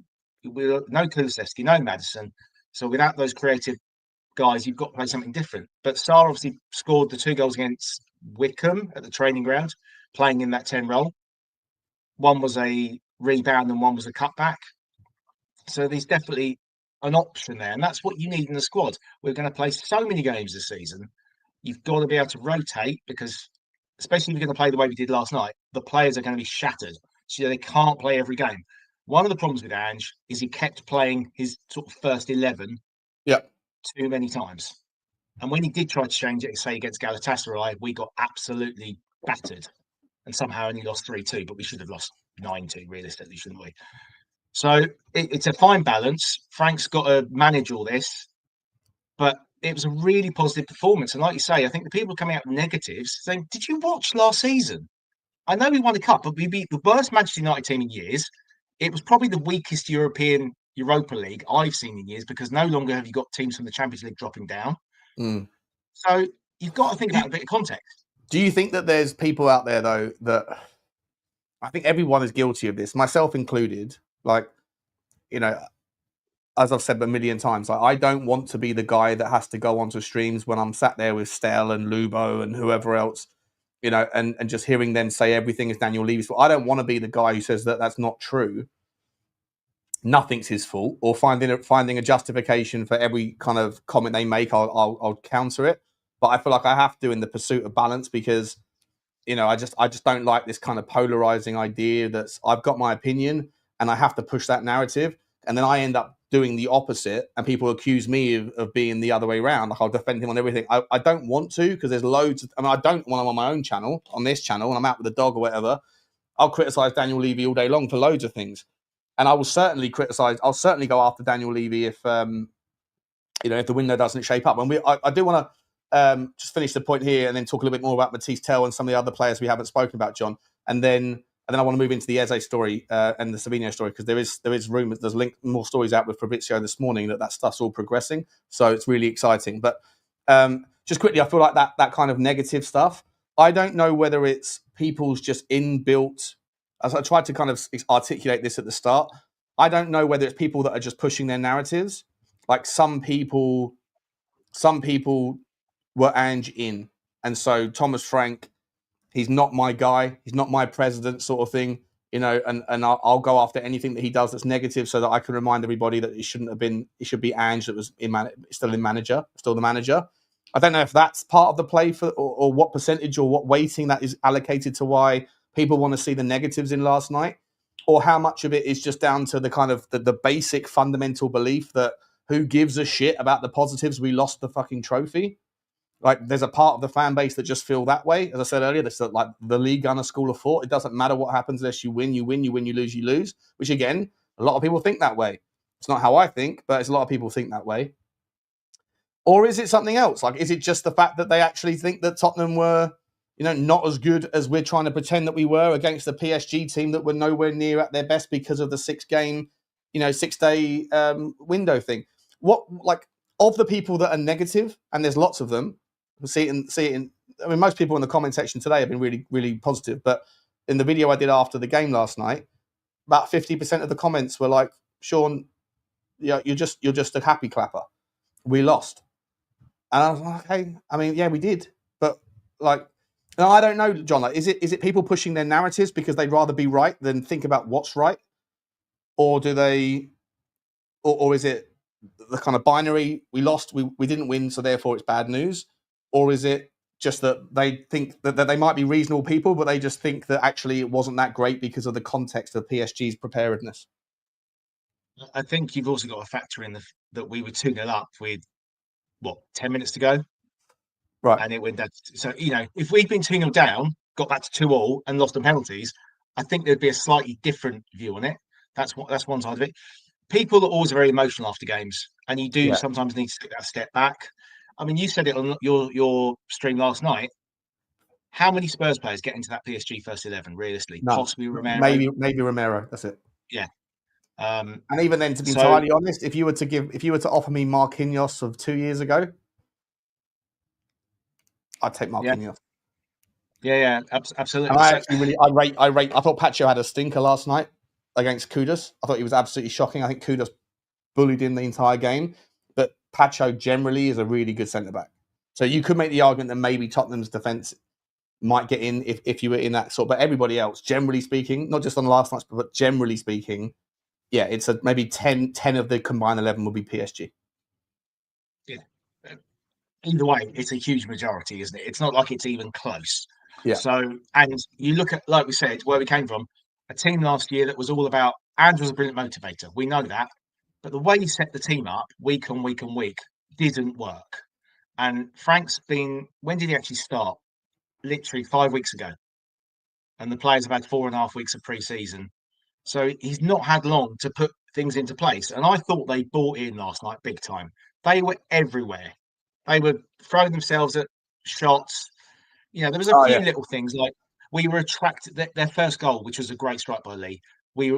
no Kulusevski, no Maddison. So without those creative guys, you've got to play something different. But Sarr obviously scored the 2 goals against Wickham at the training ground, playing in that 10 role. One was a rebound and one was a cutback. So there's definitely an option there, and that's what you need in the squad. We're going to play so many games this season. You've got to be able to rotate because, especially if you're going to play the way we did last night, the players are going to be shattered, so they can't play every game. One of the problems with Ange is he kept playing his sort of first 11 too many times. And when he did try to change it, say against Galatasaray, we got absolutely battered and somehow only lost 3-2, but we should have lost 9-2 realistically, shouldn't we? So it's a fine balance. Frank's got to manage all this, but it was a really positive performance. And like you say, I think the people coming out with negatives saying, did you watch last season? I know we won the cup, but we beat the worst Manchester United team in years. It was probably the weakest Europa League I've seen in years because no longer have you got teams from the Champions League dropping down. So you've got to think about a bit of context. Do you think that there's people out there, though, that I think everyone is guilty of this, myself included, like, as I've said a million times, like, I don't want to be the guy that has to go onto streams when I'm sat there with Stel and Lubo and whoever else, and just hearing them say everything is Daniel Levy's fault. I don't want to be the guy who says that that's not true. Nothing's his fault, or finding a justification for every kind of comment they make. I'll counter it, but I feel like I have to in the pursuit of balance because, I just don't like this kind of polarizing idea that's I've got my opinion and I have to push that narrative. and then I end up doing the opposite, and people accuse me of being the other way around. Like I'll defend him on everything. I don't want to, because there's loads. I don't when I'm on my own channel, on this channel, and I'm out with the dog or whatever. I'll criticize Daniel Levy all day long for loads of things, and I will certainly criticize. I'll certainly go after Daniel Levy if if the window doesn't shape up. And I do want to just finish the point here and then talk a little bit more about Mathys Tel and some of the other players we haven't spoken about, John, and then I want to move into the Eze story and the Savinho story, because there is rumours, there's more stories out with Fabrizio this morning that stuff's all progressing. So it's really exciting. But just quickly, I feel like that kind of negative stuff, I don't know whether it's people's just inbuilt, as I tried to kind of articulate this at the start, I don't know whether it's people that are just pushing their narratives. Like some people were Ange in. And so Thomas Frank, he's not my guy. He's not my president, sort of thing, and I'll go after anything that he does that's negative, so that I can remind everybody that it shouldn't have been. It should be Ange that was still the manager. I don't know if that's part of the play or what percentage or what weighting that is allocated to why people want to see the negatives in last night, or how much of it is just down to the kind of the basic fundamental belief that who gives a shit about the positives? We lost the fucking trophy. Like, there's a part of the fan base that just feel that way. As I said earlier, that's like the league gunner school of thought. It doesn't matter what happens unless you win, you win, you win, you lose, you lose. Which, again, a lot of people think that way. It's not how I think, but it's a lot of people think that way. Or is it something else? Like, is it just the fact that they actually think that Tottenham were, not as good as we're trying to pretend that we were against the PSG team that were nowhere near at their best because of the 6-day window thing? What, like, of the people that are negative, and there's lots of them, see it in. I mean, most people in the comment section today have been really, really positive. But in the video I did after the game last night, about 50% of the comments were like, "Sean, you're just a happy clapper. We lost." And I was like, "Okay, I mean, yeah, we did, but like, no, I don't know, John. Like, is it people pushing their narratives because they'd rather be right than think about what's right, or do they, or is it the kind of binary? We lost, we didn't win, so therefore it's bad news." Or is it just that they think that they might be reasonable people, but they just think that actually it wasn't that great because of the context of PSG's preparedness? I think you've also got to factor in that we were 2-0 up with, 10 minutes to go? Right. And it went down. So, if we'd been 2-0 down, got back to 2-2 and lost on penalties, I think there'd be a slightly different view on it. That's one side of it. People are always very emotional after games, and you do sometimes need to take that step back. I mean, you said it on your stream last night. How many Spurs players get into that PSG first 11, realistically? None. Possibly Romero. Maybe Romero. That's it. Yeah. And even then, to be entirely honest, if you were to offer me Marquinhos of 2 years ago, I'd take Marquinhos. Yeah, absolutely. And I thought Pacho had a stinker last night against Kudus. I thought he was absolutely shocking. I think Kudus bullied him the entire game, but Pacho generally is a really good centre back. So you could make the argument that maybe Tottenham's defence might get in if you were in that sort. But everybody else, generally speaking, not just on last night's, but generally speaking, yeah, it's maybe 10 of the combined 11 will be PSG. Yeah. Either way, it's a huge majority, isn't it? It's not like it's even close. Yeah. So, and you look at, like we said, where we came from, a team last year that was all about, Ange was a brilliant motivator. We know that. But the way he set the team up week on week on week didn't work. And Frank's been, when did he actually start? Literally 5 weeks ago. And the players have had 4.5 weeks of pre-season. So he's not had long to put things into place. And I thought they bought in last night big time. They were everywhere. They were throwing themselves at shots. There was a few little things, like we were attracted, their first goal, which was a great strike by Lee. We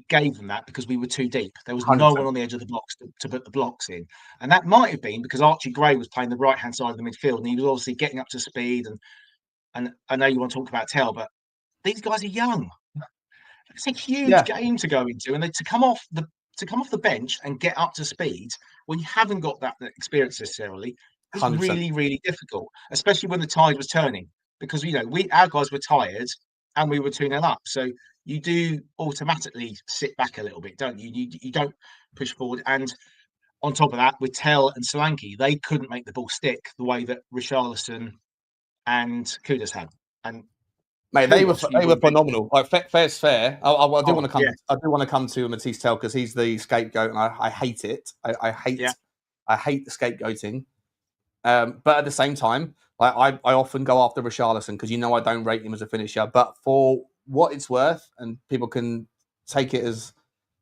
gave them that because we were too deep. There was 100%. No one on the edge of the box to put the blocks in. And that might have been because Archie Gray was playing the right-hand side of the midfield, and he was obviously getting up to speed. And I know you want to talk about Tel, but these guys are young. It's a huge game to go into, and to come off the bench and get up to speed when you haven't got that experience necessarily is 100%. Really, really difficult, especially when the tide was turning. Because our guys were tired and we were 2-0 up, so you do automatically sit back a little bit, don't you? You don't push forward. And on top of that, with Tel and Solanke, they couldn't make the ball stick the way that Richarlison and Kudus had. And Mate, they were phenomenal. Like fair's fair. I do want to come. Yeah. I do want to come to Mathys Tel because he's the scapegoat, and I hate it. I hate the scapegoating. But at the same time, I often go after Richalison because I don't rate him as a finisher. But for what it's worth, and people can take it as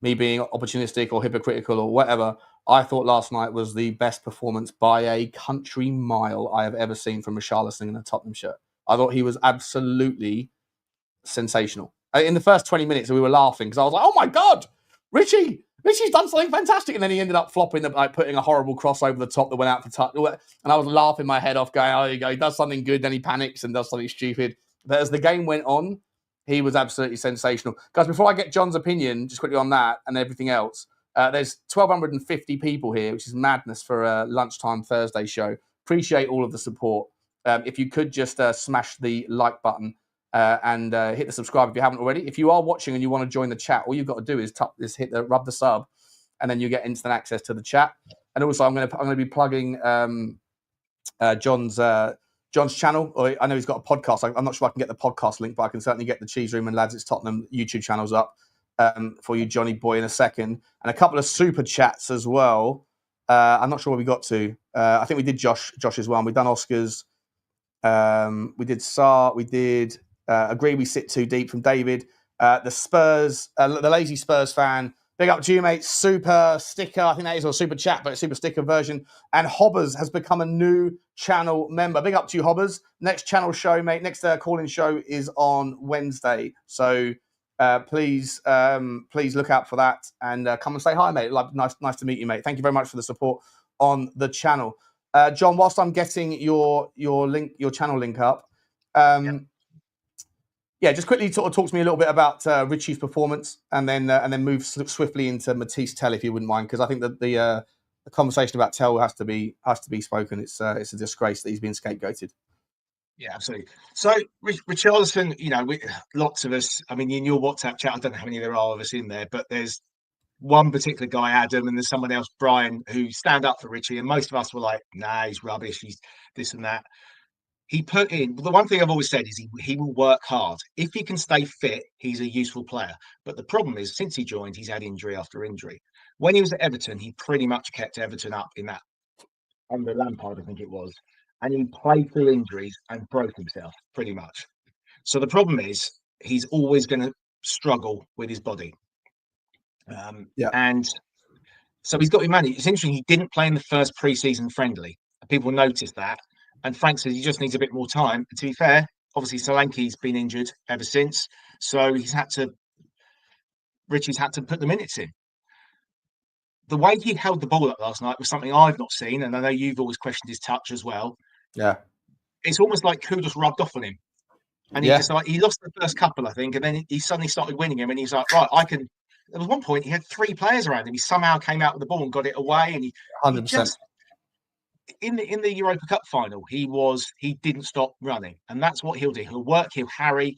me being opportunistic or hypocritical or whatever, I thought last night was the best performance by a country mile I have ever seen from Richalison in a Tottenham shirt. I thought he was absolutely sensational. In the first 20 minutes, we were laughing because I was like, oh my God, Richie's done something fantastic. And then he ended up flopping, putting a horrible cross over the top that went out for touch. And I was laughing my head off going, oh, there you go. He does something good, then he panics and does something stupid. But as the game went on, he was absolutely sensational. Guys, before I get John's opinion, just quickly on that and everything else, there's 1,250 people here, which is madness for a lunchtime Thursday show. Appreciate all of the support. If you could just smash the like button and hit the subscribe if you haven't already. If you are watching and you want to join the chat, all you've got to do is rub the sub, and then you get instant access to the chat. And also, I'm going to be plugging John's channel. Or I know he's got a podcast. I'm not sure I can get the podcast link, but I can certainly get the Cheese Room and Lads It's Tottenham YouTube channels up for you, Johnny Boy, in a second. And a couple of super chats as well. I'm not sure where we got to. I think we did Josh as well. And we've done Oscars. We did Sarr. We did Agree We Sit Too Deep from David. The Spurs, the lazy Spurs fan. Big up to you, mate. Super sticker. I think that is a super chat, but a super sticker version. And Hobbers has become a new channel member. Big up to you, Hobbers. Next channel show, mate. Next call-in show is on Wednesday. So please look out for that and come and say hi, mate. Nice to meet you, mate. Thank you very much for the support on the channel. John, whilst I'm getting your channel link up, just quickly sort of talk to me a little bit about Richie's performance, and then move swiftly into Mathys Tel, if you wouldn't mind, because I think that the conversation about Tel has to be spoken. It's a disgrace that he's been scapegoated. Yeah, absolutely. So Richalison, lots of us. I mean, in your WhatsApp chat, I don't know how many there are of us in there, but there's one particular guy, Adam, and there's someone else, Brian, who stand up for Richie, and most of us were like, nah, he's rubbish, he's this and that. He put in, the one thing I've always said is he will work hard. If he can stay fit, he's a useful player. But the problem is, since he joined, he's had injury after injury. When he was at Everton, he pretty much kept Everton up in that, under Lampard, I think it was. And he played through injuries and broke himself, pretty much. So the problem is, he's always going to struggle with his body. And so he's got to be managed. It's interesting, he didn't play in the first pre-season friendly. People noticed that. And Frank says he just needs a bit more time. And to be fair, obviously Solanke's been injured ever since. So Richie's had to put the minutes in. The way he held the ball up last night was something I've not seen. And I know you've always questioned his touch as well. Yeah. It's almost like Kudus rubbed off on him. And he lost the first couple, I think. And then he suddenly started winning him. And he's like, right, I can. There was one point he had three players around him. He somehow came out with the ball and got it away. And he 100%. In the Europa Cup final, he didn't stop running, and that's what he'll do. He'll work, he'll harry,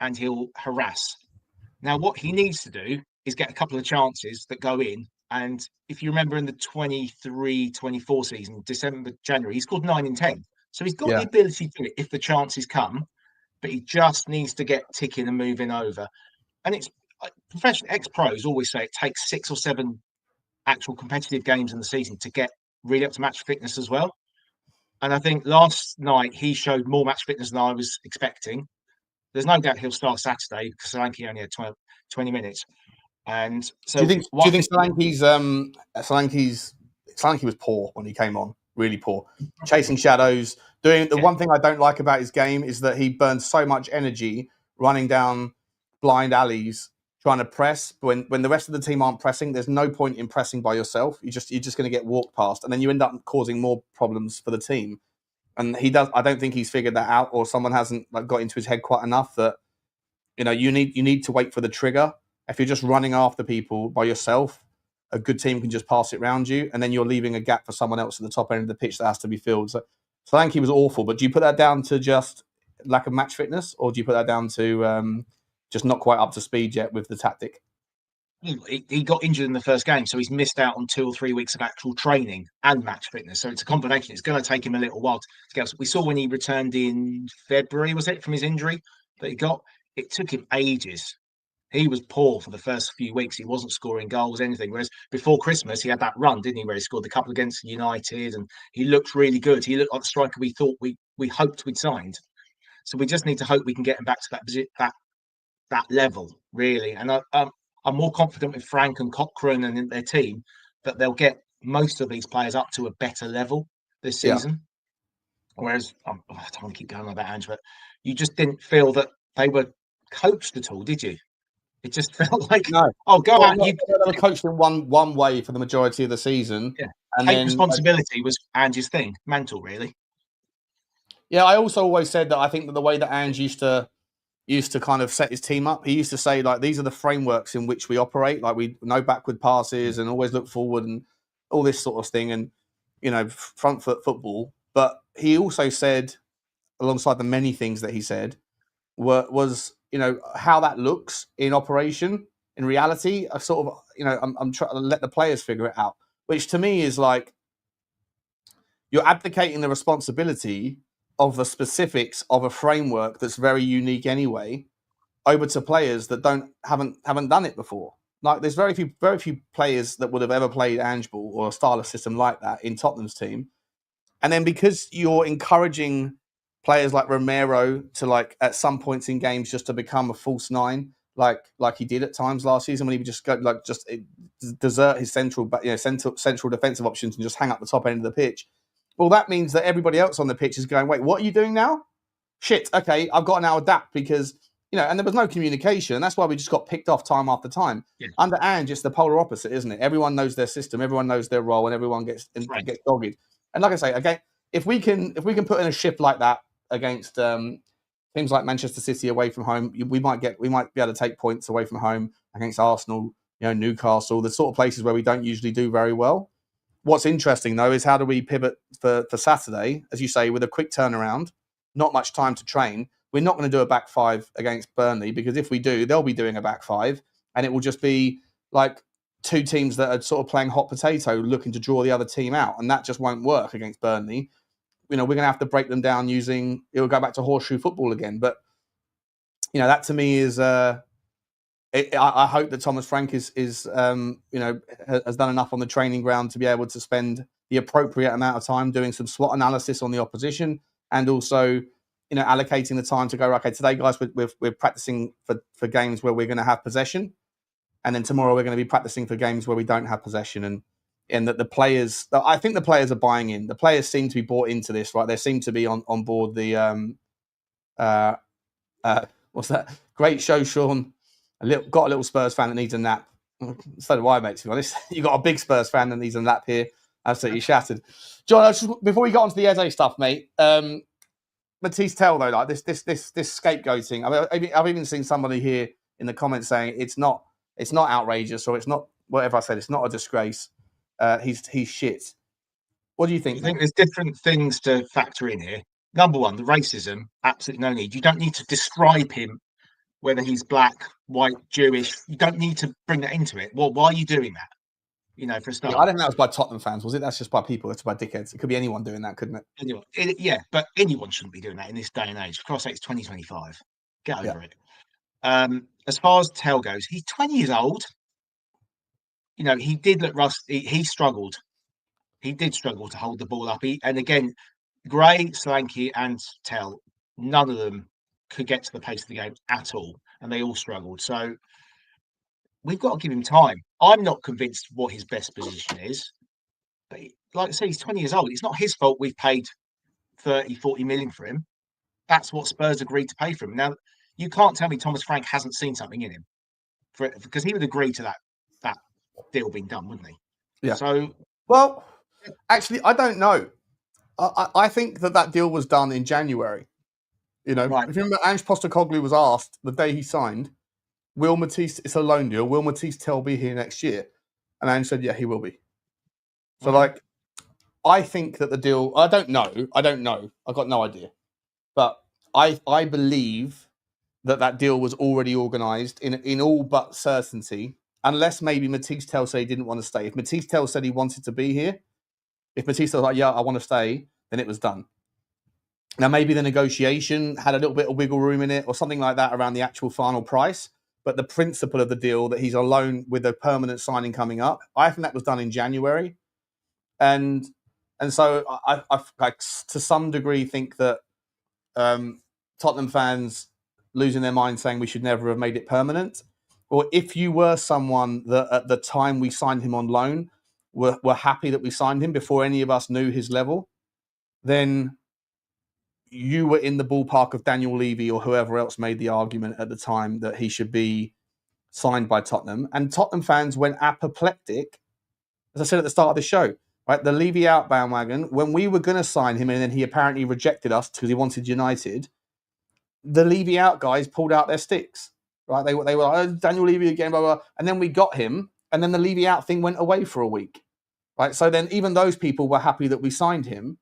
and he'll harass. Now, what he needs to do is get a couple of chances that go in. And if you remember in the 23-24 season, January, he scored 9 in 10. So he's got the ability to do it if the chances come, but he just needs to get ticking and moving over. And it's professional ex-pros always say it takes 6 or 7 actual competitive games in the season to get really up to match fitness as well. And I think last night he showed more match fitness than I was expecting. There's no doubt he'll start Saturday because Solanke only had 20 minutes. And so do you think Solanke was poor when he came on? Really poor. Chasing shadows. The one thing I don't like about his game is that he burns so much energy running down blind alleys trying to press. When the rest of the team aren't pressing, there's no point in pressing by yourself. You're just going to get walked past, and then you end up causing more problems for the team. And I don't think he's figured that out, or someone hasn't got into his head quite enough that you need to wait for the trigger. If you're just running after people by yourself, a good team can just pass it around you, and then you're leaving a gap for someone else at the top end of the pitch that has to be filled. So I think he was awful. But do you put that down to just lack of match fitness, or do you put that down to just not quite up to speed yet with the tactic? He got injured in the first game, so he's missed out on 2 or 3 weeks of actual training and match fitness. So it's a combination. It's going to take him a little while to get. We saw when he returned in February, was it, from his injury, that he got. It took him ages. He was poor for the first few weeks. He wasn't scoring goals, anything. Whereas before Christmas, he had that run, didn't he, where he scored a couple against United, and he looked really good. He looked like the striker we thought we hoped we'd signed. So we just need to hope we can get him back to that level, really. And I'm more confident with Frank and Cochrane and their team that they'll get most of these players up to a better level this season. Whereas I don't want to keep going on about Ange, but you just didn't feel that they were coached at all, did you? It just felt like, no. Go out. They were coached in one way for the majority of the season. Yeah. And Take then responsibility was Ange's thing, mantle, really. Yeah, I also always said that I think that the way that Ange used to kind of set his team up, he used to say, like, these are the frameworks in which we operate. Like, we no backward passes and always look forward and all this sort of thing, and, you know, front foot football. But he also said, alongside the many things that he said, was, you know, how that looks in operation, in reality. I sort of, you know, I'm trying to let the players figure it out, which to me is like, you're abdicating the responsibility of the specifics of a framework that's very unique anyway over to players that haven't done it before. Like, there's very few players that would have ever played Ange ball or a style of system like that in Tottenham's team. And then because you're encouraging players like Romero to, like, at some points in games just to become a false nine, like he did at times last season when he would just go, like, just desert his central defensive options and just hang up the top end of the pitch. Well, that means that everybody else on the pitch is going, wait, what are you doing now? Shit, okay, I've got to now adapt because, you know, and there was no communication. And that's why we just got picked off time after time. Yeah. Under Ange, it's the polar opposite, isn't it? Everyone knows their system, everyone knows their role, and everyone gets dogged. And like I say, again, if we can put in a shift like that against teams like Manchester City away from home, we might be able to take points away from home against Arsenal, you know, Newcastle, the sort of places where we don't usually do very well. What's interesting, though, is how do we pivot for Saturday, as you say, with a quick turnaround, not much time to train. We're not going to do a back five against Burnley, because if we do, they'll be doing a back five, and it will just be like two teams that are sort of playing hot potato, looking to draw the other team out, and that just won't work against Burnley. You know, we're going to have to break them down using, it will go back to horseshoe football again. But, you know, that to me is... I hope that Thomas Frank is you know, has done enough on the training ground to be able to spend the appropriate amount of time doing some SWOT analysis on the opposition, and also, you know, allocating the time to go, okay, today, guys, we're practicing for games where we're going to have possession, and then tomorrow we're going to be practicing for games where we don't have possession, and that the players, I think the players are buying in. The players seem to be bought into this, right? They seem to be on board the what's that? Great show, Sean. Got a little Spurs fan that needs a nap. So do I, mate, to be honest. You got a big Spurs fan that needs a nap here. Absolutely shattered. John, before we got onto the Eze stuff, mate, Mathys Tel, though, like this scapegoating. I mean, I've even seen somebody here in the comments saying it's not outrageous, or it's not whatever I said. It's not a disgrace. He's shit. What do you think? I think there's different things to factor in here. Number one, the racism. Absolutely no need. You don't need to describe him, whether he's black, white, Jewish. You don't need to bring that into it. Well, why are you doing that? You know, for a start. Yeah, I don't think that was by Tottenham fans, was it? That's just by people. That's by dickheads. It could be anyone doing that, couldn't it? Anyone. Yeah, but anyone shouldn't be doing that in this day and age. For Christ's sake, it's 2025. Get over it. As far as Tel goes, he's 20 years old. You know, he did look rusty. He struggled. He did struggle to hold the ball up. And again, Gray, Solanke, and Tel, none of them could get to the pace of the game at all, and they all struggled. So we've got to give him time. I'm not convinced what his best position is, but like I say, he's 20 years old. It's not his fault we've paid 30, 40 million for him. That's what Spurs agreed to pay for him. Now, you can't tell me Thomas Frank hasn't seen something in him, because he would agree to that deal being done, wouldn't he? Yeah. So, well, actually, I don't know. I think that deal was done in January. You know, right. If you remember, Ange Postecoglou was asked the day he signed, "Will Mathys? It's a loan deal. Will Mathys Tel be here next year?" And Ange said, "Yeah, he will be." So, like, I think that the deal. I don't know. I've got no idea, but I believe that deal was already organised in all but certainty, unless maybe Mathys Tel said he didn't want to stay. If Mathys Tel said he wanted to be here, if Mathys Tel was like, "Yeah, I want to stay," then it was done. Now, maybe the negotiation had a little bit of wiggle room in it or something like that around the actual final price. But the principle of the deal that he's alone with a permanent signing coming up, I think that was done in January. And so I like, to some degree, think that Tottenham fans losing their mind saying we should never have made it permanent. Or if you were someone that at the time we signed him on loan were happy that we signed him before any of us knew his level, then you were in the ballpark of Daniel Levy or whoever else made the argument at the time that he should be signed by Tottenham. And Tottenham fans went apoplectic, as I said at the start of the show, right? The Levy out bandwagon, when we were going to sign him and then he apparently rejected us because he wanted United, the Levy out guys pulled out their sticks, right? They were like, oh, Daniel Levy again, blah, blah. And then we got him, and then the Levy out thing went away for a week, right? So then even those people were happy that we signed him.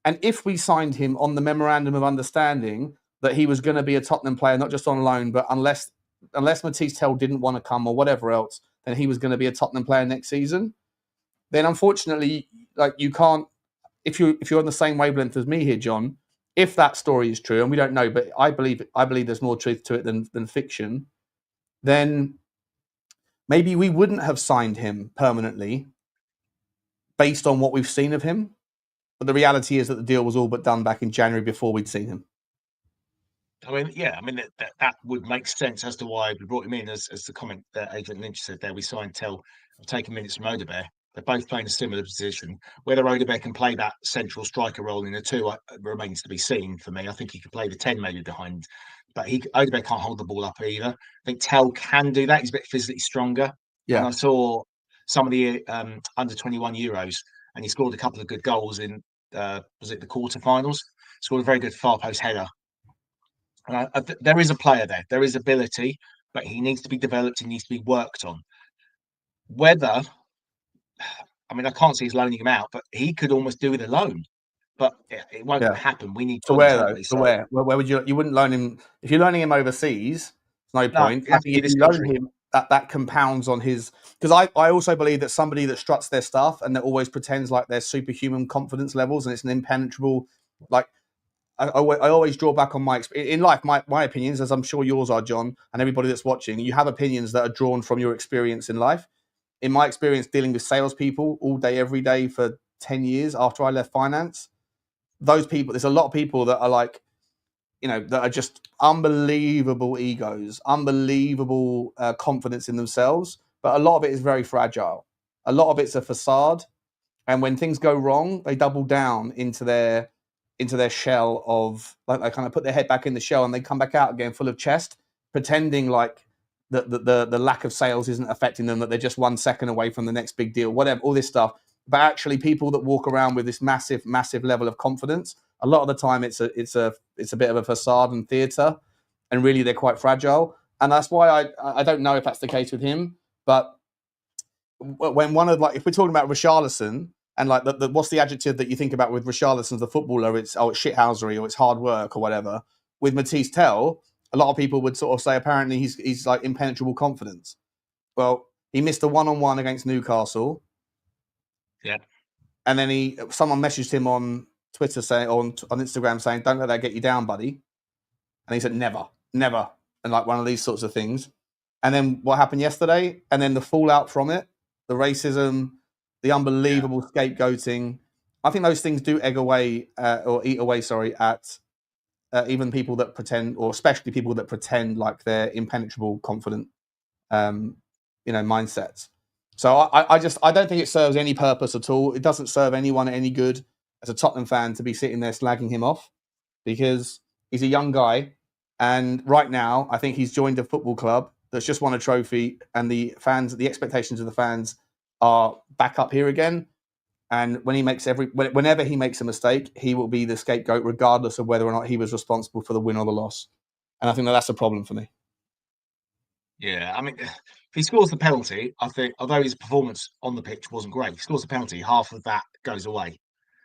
And if we signed him on the memorandum of understanding that he was going to be a Tottenham player, not just on loan, but unless Mathys Tel didn't want to come or whatever else, then he was going to be a Tottenham player next season. Then unfortunately, like you can't, if you're on the same wavelength as me here, John, if that story is true, and we don't know, but I believe there's more truth to it than fiction, then maybe we wouldn't have signed him permanently based on what we've seen of him. But the reality is that the deal was all but done back in January before we'd seen him. I mean, yeah, that would make sense as to why we brought him in. As the comment that Agent Lynch said there, we signed Tel, taking minutes from Odebear. They're both playing a similar position. Whether Odebear can play that central striker role in the two remains to be seen for me. I think he could play the 10 maybe behind, but Odebear can't hold the ball up either. I think Tel can do that. He's a bit physically stronger. Yeah. And I saw some of the under 21 Euros, and he scored a couple of good goals in, was it the quarterfinals? Scored a very good far post header. And there is a player there. There is ability, but he needs to be developed. He needs to be worked on. Whether, I mean, I can't see us loaning him out, but he could almost do with a loan. But it won't happen. We need to where though? To where? Where would you? You wouldn't loan him if you're loaning him overseas. No point. I think if you loan him, that compounds on his. Because I also believe that somebody that struts their stuff and that always pretends like they're superhuman confidence levels and it's an impenetrable, like. I always draw back on my in life. My opinions, as I'm sure yours are, John, and everybody that's watching. You have opinions that are drawn from your experience in life. In my experience, dealing with salespeople all day, every day for 10 years after I left finance, those people. There's a lot of people that are like, that are just unbelievable egos, unbelievable confidence in themselves. But a lot of it is very fragile. A lot of it's a facade, and when things go wrong, they double down into their shell of, like, they kind of put their head back in the shell and they come back out again full of chest, pretending like the lack of sales isn't affecting them, that they're just 1 second away from the next big deal, whatever, all this stuff. But actually, people that walk around with this massive level of confidence, a lot of the time it's a bit of a facade and theatre, and really they're quite fragile. And that's why I don't know if that's the case with him, but when if we're talking about Richalison, and like what's the adjective that you think about with Richarlison as a footballer? It's shithousery or it's hard work or whatever. With Mathys Tel, a lot of people would sort of say apparently he's like impenetrable confidence. Well, he missed a 1-on-1 against Newcastle. Yeah. And then someone messaged him on Twitter saying, on Instagram saying, "Don't let that get you down, buddy." And he said, "Never, never," and like one of these sorts of things. And then what happened yesterday? And then the fallout from it, the racism, the unbelievable scapegoating. I think those things do eat away, at even people that pretend, or especially people that pretend like they're impenetrable, confident, mindsets. So I don't think it serves any purpose at all. It doesn't serve anyone any good as a Tottenham fan to be sitting there slagging him off, because he's a young guy, and right now I think he's joined a football club that's just won a trophy, and the expectations of the fans are back up here again. And whenever he makes a mistake, he will be the scapegoat, regardless of whether or not he was responsible for the win or the loss. And I think that's a problem for me. Yeah, I mean, if he scores the penalty, I think, although his performance on the pitch wasn't great, he scores the penalty, half of that goes away.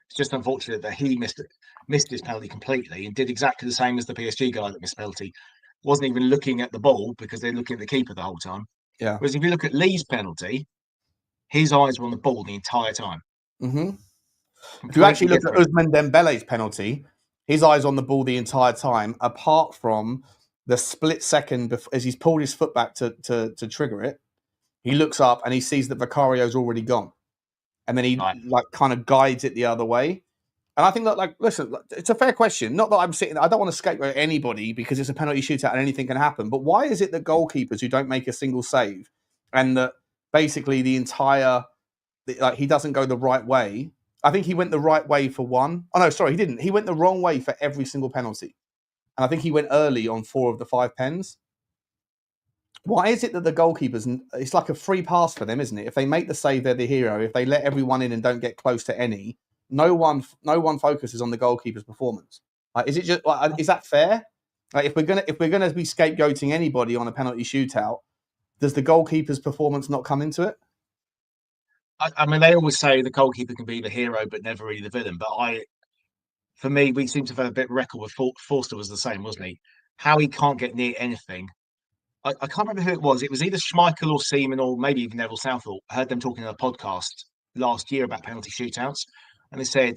It's just unfortunate that he missed his penalty completely and did exactly the same as the PSG guy that missed penalty. Wasn't even looking at the ball because they're looking at the keeper the whole time. Yeah. Whereas if you look at Lee's penalty, his eyes were on the ball the entire time. Mm-hmm. If you actually look at Ousmane Dembele's penalty, his eyes on the ball the entire time, apart from the split second as he's pulled his foot back to trigger it. He looks up and he sees that Vicario's already gone. And then he kind of guides it the other way. And I think that, listen, it's a fair question. Not that I don't want to scapegoat anybody because it's a penalty shootout and anything can happen. But why is it that goalkeepers who don't make a single save and that basically the entire, he doesn't go the right way? I think he went the right way for one. Oh, no, sorry, he didn't. He went the wrong way for every single penalty. And I think he went early on 4 of the 5 pens. Why is it that the goalkeepers, it's like a free pass for them, isn't it? If they make the save, they're the hero. If they let everyone in and don't get close to any, no one focuses on the goalkeeper's performance. Is it just? Is that fair? If we're gonna be scapegoating anybody on a penalty shootout, does the goalkeeper's performance not come into it? I mean, they always say the goalkeeper can be the hero, but never really the villain. But for me, we seem to have had a bit of record with Forster was the same, wasn't he? How he can't get near anything. I can't remember who it was. It was either Schmeichel or Seaman or maybe even Neville Southall. I heard them talking on a podcast last year about penalty shootouts, and they said,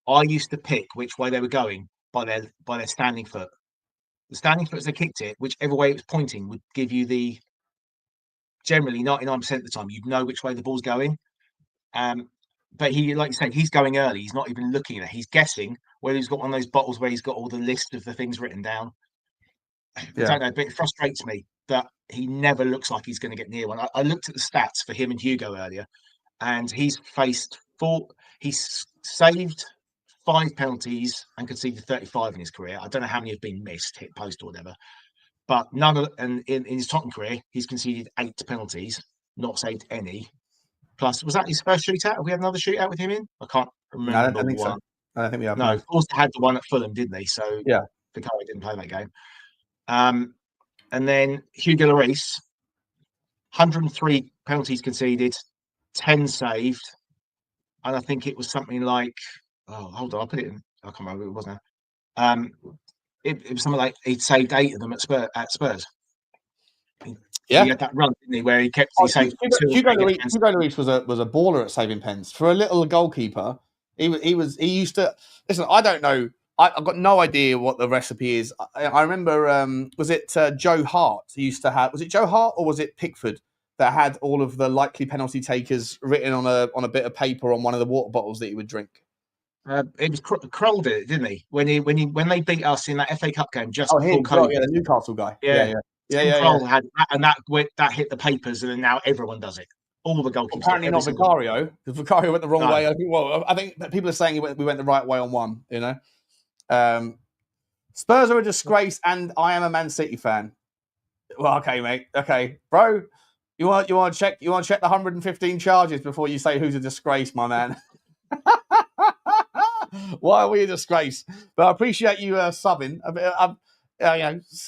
I used to pick which way they were going by their standing foot. The standing foot as they kicked it, whichever way it was pointing, would give you generally 99% of the time, you'd know which way the ball's going. But he, like you said, he's going early. He's not even looking at it. He's guessing whether he's got one of those bottles where he's got all the list of the things written down. I don't know, but it frustrates me that he never looks like he's going to get near one. I looked at the stats for him and Hugo earlier, and he's saved 5 penalties and conceded 35 in his career. I don't know how many have been missed, hit post or whatever, but and in his Tottenham career, he's conceded 8 penalties, not saved any. Plus, was that his first shootout? Have we had another shootout with him in? I can't remember. No, I don't think so. I don't think we have. No, Forster had the one at Fulham, didn't they? So yeah, Vicario didn't play that game. And then Hugo Lloris, 103 penalties conceded, 10 saved. And I think it was something like, hold on, I'll put it in. I can't remember who it was now. It was something like he'd saved 8 of them at Spurs. He had that run, didn't he, where he saved Hugo Lloris was a baller at saving pens. For a little goalkeeper, he used to listen. I don't know. I've got no idea what the recipe is. I remember, was it Joe Hart used to have? Was it Joe Hart or was it Pickford that had all of the likely penalty takers written on a bit of paper on one of the water bottles that he would drink? It was Kroll did it, didn't he? When they beat us in that FA Cup game just before COVID. Yeah, the Newcastle guy. Yeah. Kroll had that, and that hit the papers, and then now everyone does it. All the goalkeepers. Apparently not Vicario, because Vicario went the wrong way. I think people are saying we went the right way on one. You know. Spurs are a disgrace, and I am a Man City fan. Well, okay, mate. Okay, bro. You want to check the 115 charges before you say who's a disgrace, my man. Why are we a disgrace? But I appreciate you subbing.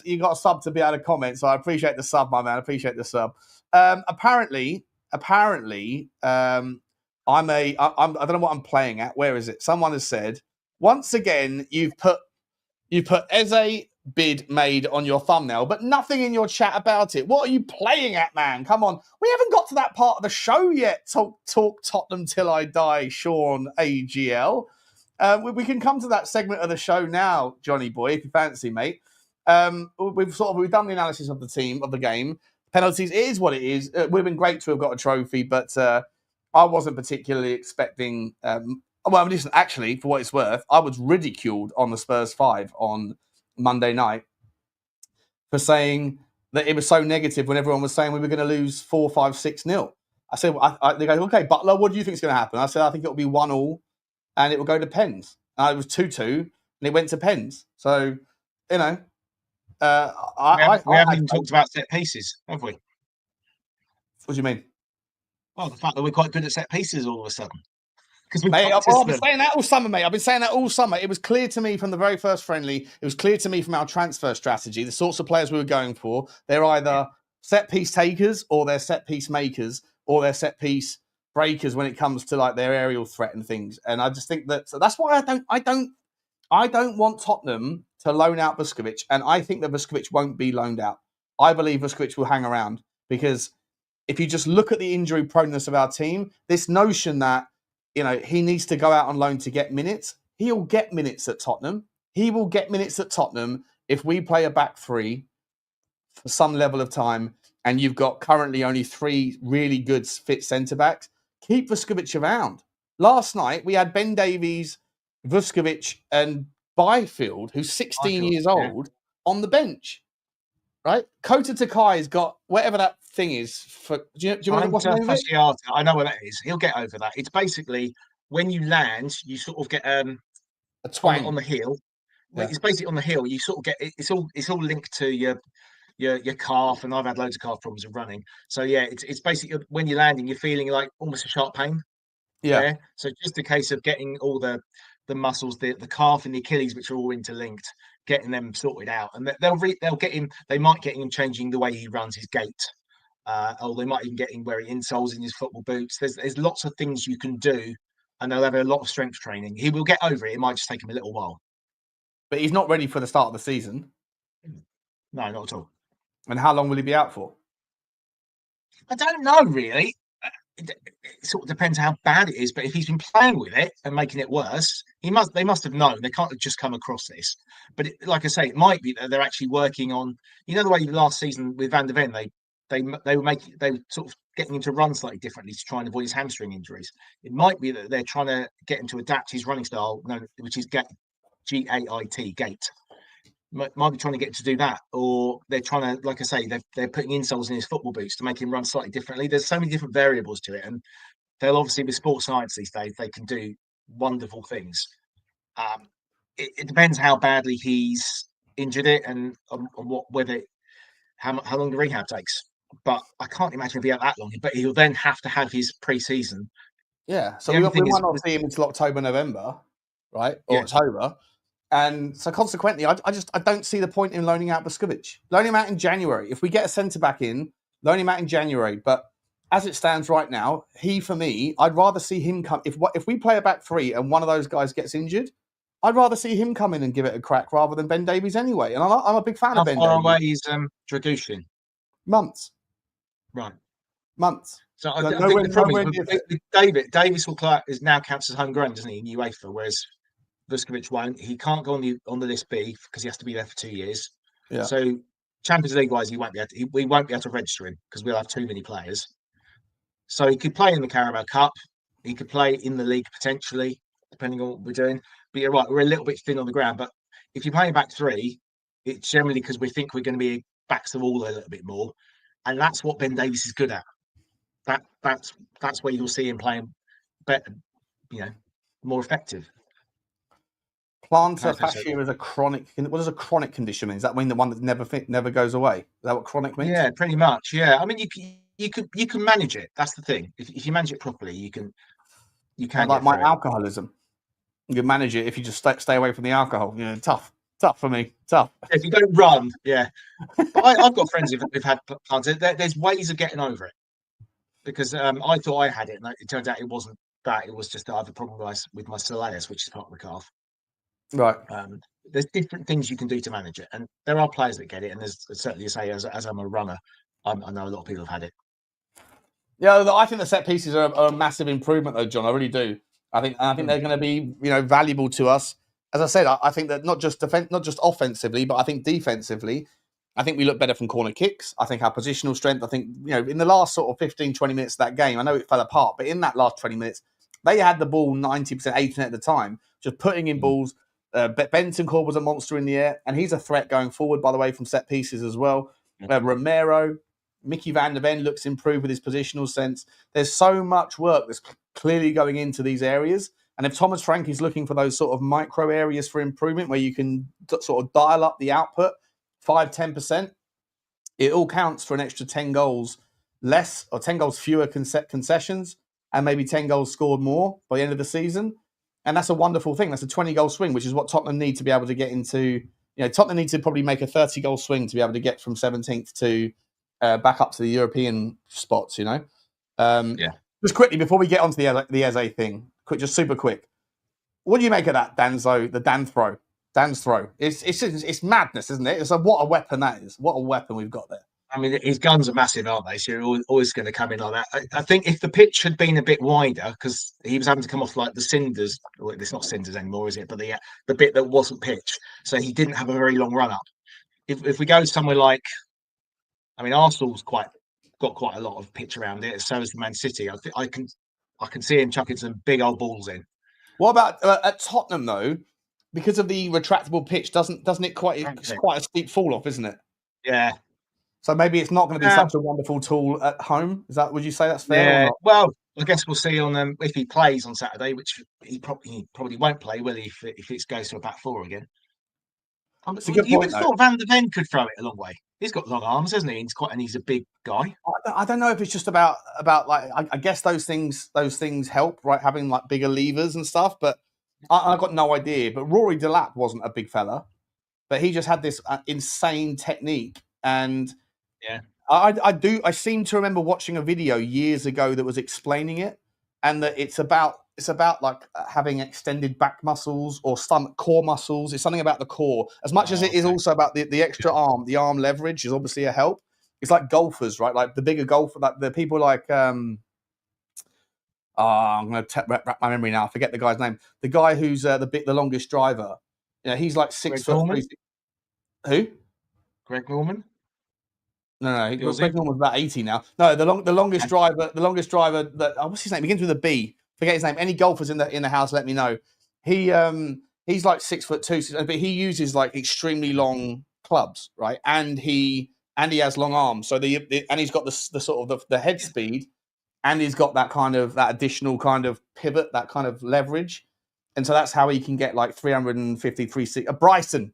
You got a sub to be able to comment, so I appreciate the sub, my man. I appreciate the sub. Apparently, I don't know what I'm playing at. Where is it? Someone has said once again you've put Eze bid made on your thumbnail, but nothing in your chat about it. What are you playing at, man? Come on. We haven't got to that part of the show yet. Talk Tottenham till I die, Sean AGL. We can come to that segment of the show now, Johnny boy, if you fancy, mate. We've done the analysis of the team, of the game. Penalties, it is what it is. It would have been great to have got a trophy, but I wasn't particularly expecting... well, listen, actually, for what it's worth, I was ridiculed on the Spurs 5 on Monday night for saying that it was so negative when everyone was saying we were going to lose 4-5-6-0. I said, they go, okay, Butler, what do you think is going to happen? I said, I think it'll be 1-1 and it will go to pens. And it was 2-2 and it went to pens. So, you know, we haven't even talked about set pieces, have we? What do you mean? Well, the fact that we're quite good at set pieces all of a sudden. Mate, I've been saying that all summer, mate. I've been saying that all summer. It was clear to me from the very first friendly. It was clear to me from our transfer strategy, the sorts of players we were going for. They're either set piece takers or they're set piece makers or they're set piece breakers when it comes to like their aerial threat and things. And I just think that's why I don't want Tottenham to loan out Vuskovic. And I think that Vuskovic won't be loaned out. I believe Vuskovic will hang around because if you just look at the injury proneness of our team, this notion that, you know, he needs to go out on loan to get minutes. He'll get minutes at Tottenham. he will get minutes at Tottenham if we play a back three for some level of time, and you've got currently only 3 really good fit centre-backs. Keep Vuskovic around. Last night, we had Ben Davies, Vuskovic, and Byfield, who's 16 years old, on the bench. Right? Kota Takai's got whatever that thing is. Do you remember what's the name of it? I know what that is. He'll get over that. It's basically when you land, you sort of get a twang on the heel. Yeah. It's basically on the heel. You sort of get it's all linked to your calf, and I've had loads of calf problems of running. So yeah, it's basically when you're landing, you're feeling like almost a sharp pain. Yeah. There. So just a case of getting all the muscles, the calf and the Achilles, which are all interlinked, getting them sorted out, and they'll get him. They might get him changing the way he runs his gait, or they might even get him wearing insoles in his football boots. There's lots of things you can do, and they'll have a lot of strength training. He will get over it. It might just take him a little while, but he's not ready for the start of the season. No, not at all. And how long will he be out for? I don't know, really. It sort of depends how bad it is, but if he's been playing with it and making it worse, they must have known. They can't have just come across this. But like I say, it might be that they're actually working on, the way last season with Van der Ven, they were sort of getting him to run slightly differently to try and avoid his hamstring injuries. It might be that they're trying to get him to adapt his running style, which is GAIT, gait. Might be trying to get him to do that, or they're trying to, like I say, they're putting insoles in his football boots to make him run slightly differently. There's so many different variables to it, and they'll obviously, with sports science these days, they can do wonderful things. It depends how badly he's injured it, and how long the rehab takes. But I can't imagine it'll be out that long. But he'll then have to have his pre-season. Yeah, so we might not see him until October, November, right? Or October. And so consequently, I don't see the point in loaning out Vuskovic. Loan him out in January. If we get a centre-back in, loan him out in January. But as it stands right now, for me, I'd rather see him come. If we play a back three and one of those guys gets injured, I'd rather see him come in and give it a crack rather than Ben Davies anyway. And I'm a big fan of Ben Davies. How far away is Dragushin? Months. Right. Months. So I think the problem is Davies is now counts as homegrown, doesn't he, in UEFA, whereas Vuskovic won't. He can't go on the list B because he has to be there for 2 years. Yeah. So Champions League wise, we won't be able to register him because we'll have too many players. So he could play in the Carabao Cup. He could play in the league potentially, depending on what we're doing. But you're right, we're a little bit thin on the ground. But if you're playing back three, it's generally because we think we're going to be back to the wall a little bit more, and that's what Ben Davies is good at. That's where you'll see him playing better, more effective. Plantar fascia is a chronic. What does a chronic condition mean? Does that mean the one that never goes away? Is that what chronic means? Yeah, pretty much. Yeah, I mean, you can manage it. That's the thing. If you manage it properly, you can. Like my alcoholism, you can manage it if you just stay away from the alcohol. Tough for me. Tough. If you don't run, yeah. But I've got friends who've had plantar. There's ways of getting over it. Because I thought I had it, and it turns out it wasn't that. It was just that I have a problem with my soleus, which is part of the calf. Right. There's different things you can do to manage it, and there are players that get it. And there's certainly, as I'm a runner, I know a lot of people have had it. Yeah, I think the set pieces are a massive improvement, though, John. I really do. I think they're going to be valuable to us. As I said, I think that not just offensively, but I think defensively. I think we look better from corner kicks. I think our positional strength, I think, in the last sort of 15, 20 minutes of that game, I know it fell apart, but in that last 20 minutes, they had the ball 90%, 80% at the time, just putting in balls. Bentancur was a monster in the air, and he's a threat going forward, by the way, from set pieces as well. Romero, Micky van der Ven looks improved with his positional sense. There's so much work that's clearly going into these areas. And if Thomas Frank is looking for those sort of micro areas for improvement where you can sort of dial up the output, 5-10%, it all counts for an extra 10 goals less or 10 goals fewer concessions and maybe 10 goals scored more by the end of the season. And that's a wonderful thing. That's a 20-goal swing, which is what Tottenham need to be able to get into. Tottenham need to probably make a 30-goal swing to be able to get from 17th to back up to the European spots, Yeah. Just quickly, before we get onto the Eze thing, just super quick. What do you make of that, Danzo, the Dan's throw? It's madness, isn't it? It's like, what a weapon that is. What a weapon we've got there. I mean, his guns are massive, aren't they? So you're always going to come in like that. I think if the pitch had been a bit wider, because he was having to come off like the cinders, well, it's not cinders anymore, is it? But the bit that wasn't pitch, so he didn't have a very long run up. If we go somewhere like, I mean, Arsenal's got quite a lot of pitch around it. So is Man City. I can see him chucking some big old balls in. What about at Tottenham though? Because of the retractable pitch, doesn't it it's quite a steep fall off, isn't it? Yeah. So maybe it's not going to be such a wonderful tool at home. Would you say that's fair? Yeah. Or not? Well, I guess we'll see on if he plays on Saturday, which he probably won't play, will he? If it goes to a back four again. It's a good you point. would have thought Van der Ven could throw it a long way. He's got long arms, hasn't he? He's a big guy. I don't know if it's just about like I guess those things help, right? Having like bigger levers and stuff, but I got no idea. But Rory Delap wasn't a big fella, but he just had this insane technique, and yeah, I seem to remember watching a video years ago that was explaining it, and that it's about like having extended back muscles or stomach core muscles. It's something about the core as much as it is also about the extra arm. The arm leverage is obviously a help. It's like golfers, right? Like the bigger golfer, like the people like I'm going to wrap my memory now. I forget the guy's name. The guy who's the longest driver. You know, he's like 6'3". Who? Greg Norman. No. Greg Norman's about 80 now. No, the longest driver. The longest driver that what's his name? Begins with a B. Forget his name. Any golfers in the house, let me know. He's like 6'2", but he uses like extremely long clubs, right? And he has long arms. So and he's got the sort of the head speed, and he's got that additional kind of pivot, that kind of leverage. And so that's how he can get like 350, 360.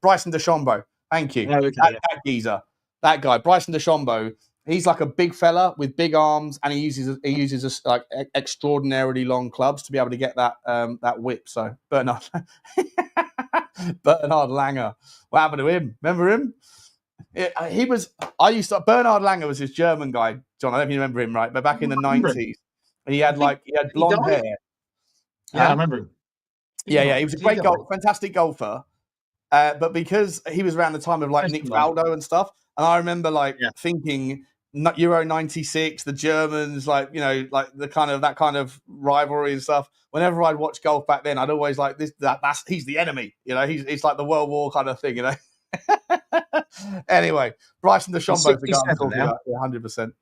Bryson DeChambeau. Thank you. Oh, okay, that geezer. That guy, Bryson DeChambeau, he's like a big fella with big arms, and he uses like extraordinarily long clubs to be able to get that whip. So Bernard Langer, what happened to him? Remember him? Bernard Langer was this German guy, John. I don't know if you remember him, right? But back in the 90s, and he had blonde hair. Yeah, I remember him. He was a great fantastic golfer. But because he was around the time of like Nick Faldo and stuff, and I remember thinking Euro '96, the Germans, like that kind of rivalry and stuff. Whenever I'd watch golf back then, I'd always like he's the enemy. He's like the World War kind of thing. Anyway, Bryson DeChambeau, the guy I'm talking about, 100%.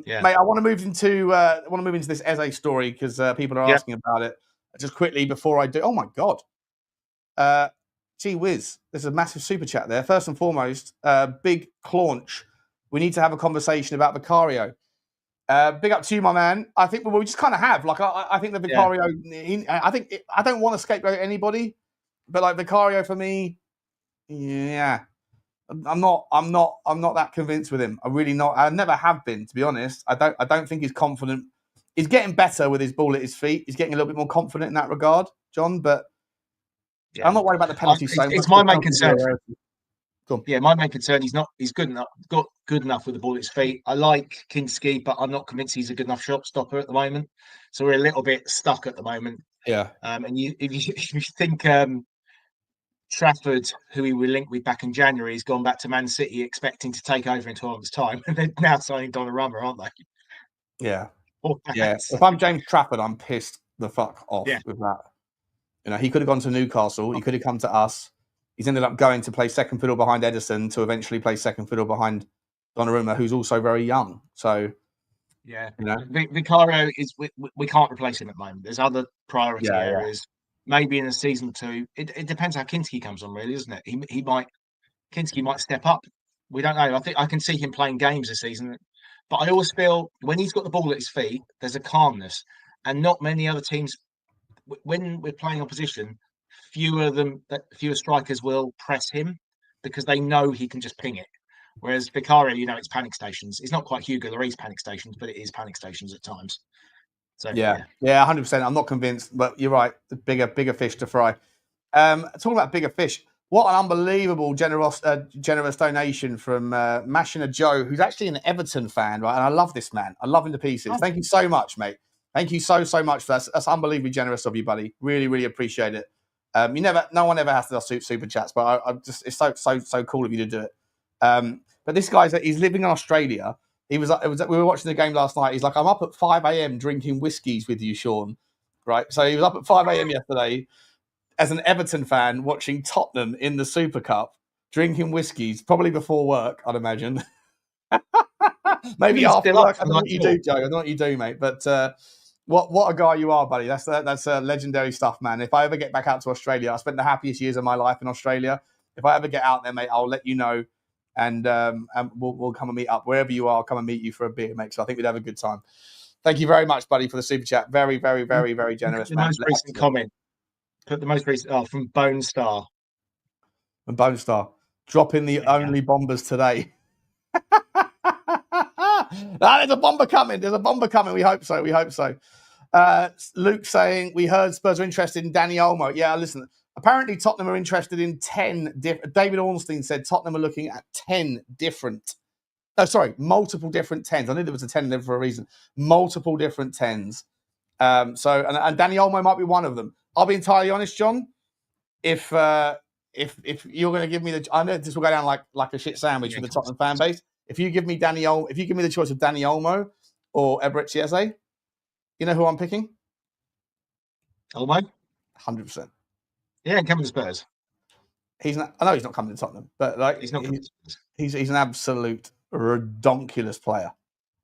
Mate, I want to move into this Eze story because people are asking about it. Just quickly before I do, oh my god. Gee whiz, there's a massive super chat there. First and foremost, big claunch. We need to have a conversation about Vicario. Big up to you, my man. I think we just kind of have. Like, I think the Vicario. I don't want to scapegoat anybody, but like Vicario for me, I'm not that convinced with him. I'm really not. I never have been, to be honest. I don't think he's confident. He's getting better with his ball at his feet. He's getting a little bit more confident in that regard, John. But I'm not worried about the penalty so much. It's my main concern. Yeah, my main concern. He's good enough. Got good enough with the ball at his feet. I like Kinsky, but I'm not convinced he's a good enough shot stopper at the moment. So we're a little bit stuck at the moment. Yeah. And if you think Trafford, who he were linked with back in January, has gone back to Man City expecting to take over in 12 months' time, and they're now signing Donnarumma, aren't they? Yeah. If I'm James Trafford, I'm pissed the fuck off with that. He could have gone to Newcastle. He could have come to us. He's ended up going to play second fiddle behind Edison to eventually play second fiddle behind Donnarumma, who's also very young. So, Vicario is. We can't replace him at the moment. There's other priority areas. Maybe in a season or two. It depends how Kinsky comes on, really, isn't it? Kinsky might step up. We don't know. I think I can see him playing games this season, but I always feel when he's got the ball at his feet, there's a calmness, and not many other teams. When we're playing opposition, fewer strikers will press him because they know he can just ping it. Whereas Vicario, it's panic stations. It's not quite Hugo Lloris panic stations, but it is panic stations at times. So 100%. I'm not convinced, but you're right. The bigger fish to fry. Talking about bigger fish, what an unbelievable generous donation from Mashina Joe, who's actually an Everton fan, right? And I love this man. I love him to pieces. Oh. Thank you so much, mate. Thank you so much for that. That's unbelievably generous of you, buddy. Really, really appreciate it. No one ever has to do super chats, but it's so cool of you to do it. But this he's living in Australia. We were watching the game last night. He's like, I'm up at 5 a.m. drinking whiskies with you, Sean. Right. So he was up at 5 a.m. yesterday as an Everton fan watching Tottenham in the Super Cup, drinking whiskies, probably before work, I'd imagine. Maybe after work. I don't know what you do, Joe. I don't know what you do, mate. But what a guy you are, buddy. That's legendary stuff, man. If I ever get back out to Australia, I spent the happiest years of my life in Australia. If I ever get out there, mate, I'll let you know. And we'll come and meet up wherever you are. I'll come and meet you for a beer, mate. So I think we'd have a good time. Thank you very much, buddy, for the super chat. Very, very, very, very generous. The most recent comment. Put the most recent from Bone Star. And Bone Star dropping the only bombers today. There's a bomber coming. There's a bomber coming. We hope so. We hope so. Luke saying we heard Spurs are interested in Dani Olmo. Yeah, listen. Apparently, Tottenham are interested in 10 different. David Ornstein said Tottenham are looking at 10 different. Multiple different 10s. I knew there was a 10 there for a reason. Multiple different 10s. And Dani Olmo might be one of them. I'll be entirely honest, John. If you're going to give me I know this will go down like a shit sandwich with the Tottenham fan base. If you give me the choice of Dani Olmo or Eberechi Eze, you know who I'm picking? Olmo? 100%. Yeah, coming to Spurs. I know he's not coming to Tottenham, but he's not. He's an absolute redonkulous player.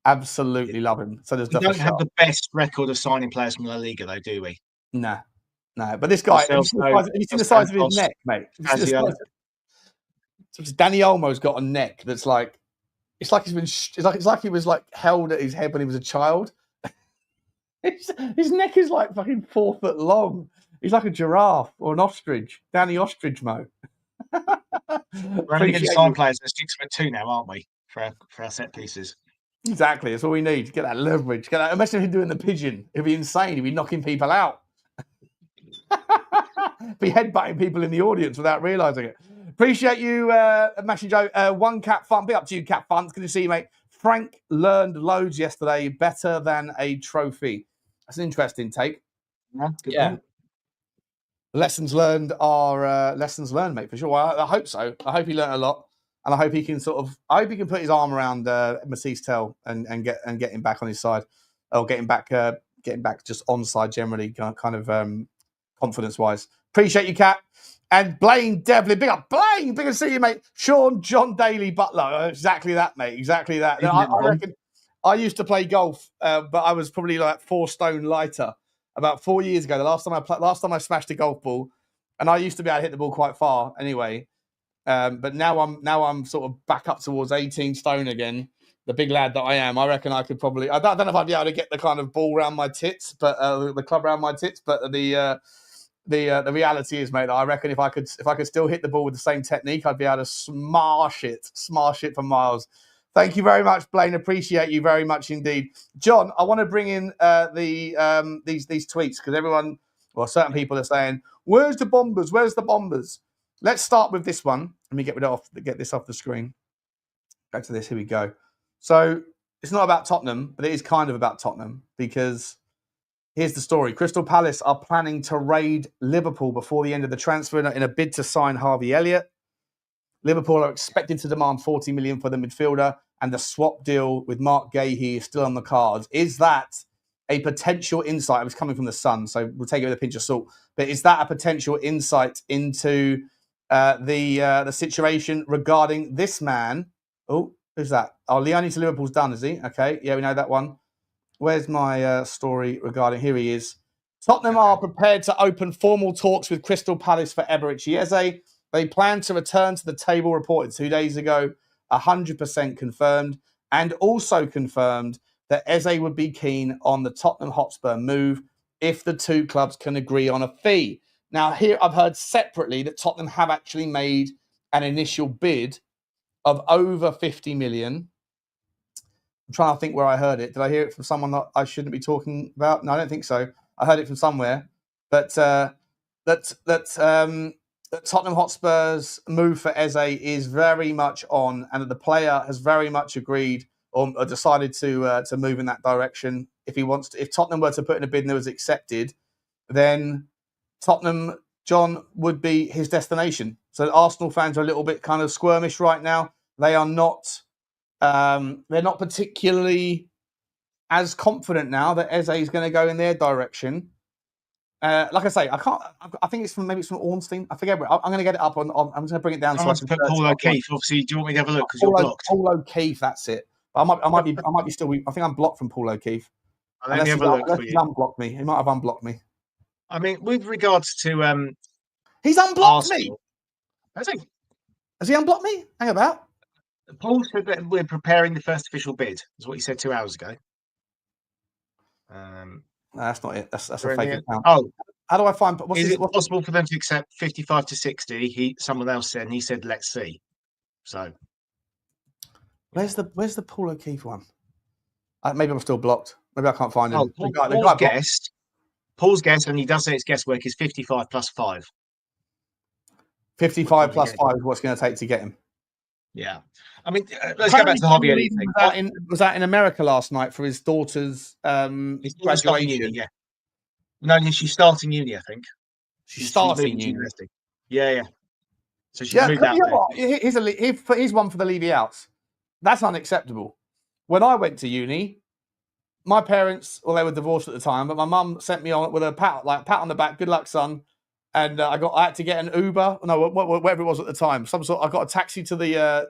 Absolutely love him. So we don't have the best record of signing players from La Liga, though, do we? No. But this guy, have you seen the size of his neck, mate? Dani Olmo's got a neck that's like, it's like he was like held at his head when he was a child. His neck is like fucking 4 foot long. He's like a giraffe or an ostrich. Danny Ostrich Mo. We're only going to sign players that's 6'2" now, aren't we? For our set pieces. Exactly. That's all we need. Get that leverage. Imagine him doing the pigeon. It'd be insane. He'd be knocking people out. Be headbutting people in the audience without realising it. Appreciate you, Mashy Joe. One Cat Fun. Be up to you, Cat Fun. It's good to see you, mate. Frank learned loads yesterday. Better than a trophy. That's an interesting take. Yeah. Lessons learned are lessons learned, mate, for sure. I hope so. I hope he learned a lot, and I hope he can put his arm around Mathys Tel and get him back on his side, or getting back just on side generally, kind of confidence wise. Appreciate you, Cat. And Blaine Devlin, big up Blaine, big to see you, mate. Sean John Daly Butler, exactly that, mate, exactly that. I reckon I used to play golf, but I was probably like 4 stone lighter. About 4 years ago, the last time I smashed a golf ball, and I used to be able to hit the ball quite far anyway. But now I'm sort of back up towards 18 stone again. The big lad that I am, I reckon I could probably. I don't know if I'd be able to get the kind of ball around my tits, but the club around my tits. But the reality is, mate, that I reckon if I could still hit the ball with the same technique, I'd be able to smash it for miles. Thank you very much, Blaine. Appreciate you very much indeed. John, I want to bring in these tweets because certain people are saying, "Where's the Bombers? Where's the Bombers?" Let's start with this one. Let me get this off the screen. Back to this. Here we go. So it's not about Tottenham, but it is kind of about Tottenham because here's the story. Crystal Palace are planning to raid Liverpool before the end of the transfer in a bid to sign Harvey Elliott. Liverpool are expected to demand 40 million for the midfielder, and the swap deal with Mark Gahey is still on the cards. Is that a potential insight? It was coming from the Sun, so we'll take it with a pinch of salt. But is that a potential insight into the situation regarding this man? Oh, who's that? Oh, Leone to Liverpool's done, is he? Okay, yeah, we know that one. Where's my story regarding? Here he is. Tottenham are prepared to open formal talks with Crystal Palace for Eberechi Eze. They plan to return to the table reported 2 days ago, 100% confirmed, and also confirmed that Eze would be keen on the Tottenham Hotspur move if the two clubs can agree on a fee. Now, here I've heard separately that Tottenham have actually made an initial bid of over 50 million. I'm trying to think where I heard it. Did I hear it from someone that I shouldn't be talking about? No, I don't think so. I heard it from somewhere. But that Tottenham Hotspur's move for Eze is very much on, and that the player has very much agreed or decided to move in that direction. If he wants to, if Tottenham were to put in a bid and it was accepted, then Tottenham, John, would be his destination. So Arsenal fans are a little bit kind of squirmish right now. they are not. They're not particularly as confident now that Eze is going to go in their direction. Like I say, I can't. I think it's from Ornstein. I forget. I'm going to get it up on. I'm just going to bring it down. Someone's put Paul O'Keefe. Obviously, do you want me to have a look because you're blocked? Paul O'Keefe. That's it. I might be still. I think I'm blocked from Paul O'Keefe. Let me have a look for you. He's unblocked me. He might have unblocked me. I mean, with regards to he's unblocked me. Has he unblocked me? Hang about. Paul said that we're preparing the first official bid. Is what he said 2 hours ago. No, that's not it. That's a fake account. Oh, how do I find? Is it possible for them to accept 55 to 60? Someone else said, and he said, "Let's see." So, where's the Paul O'Keefe one? Maybe I'm still blocked. Maybe I can't find him. Paul's guess, and he does say it's guesswork, is 55 plus 5. 55 plus 5 is what's going to take to get him. Yeah. I mean, let's go back to the Hobby Elite thing. Was out in America last night for his daughter's graduation? Uni, yeah. No, she's starting uni, I think. She's starting uni. Yeah. So she's moved out there. Here's one for the Levy outs. That's unacceptable. When I went to uni, my parents, they were divorced at the time, but my mum sent me on with a pat on the back. Good luck, son. And I had to get an Uber. No, whatever it was at the time. I got a taxi to the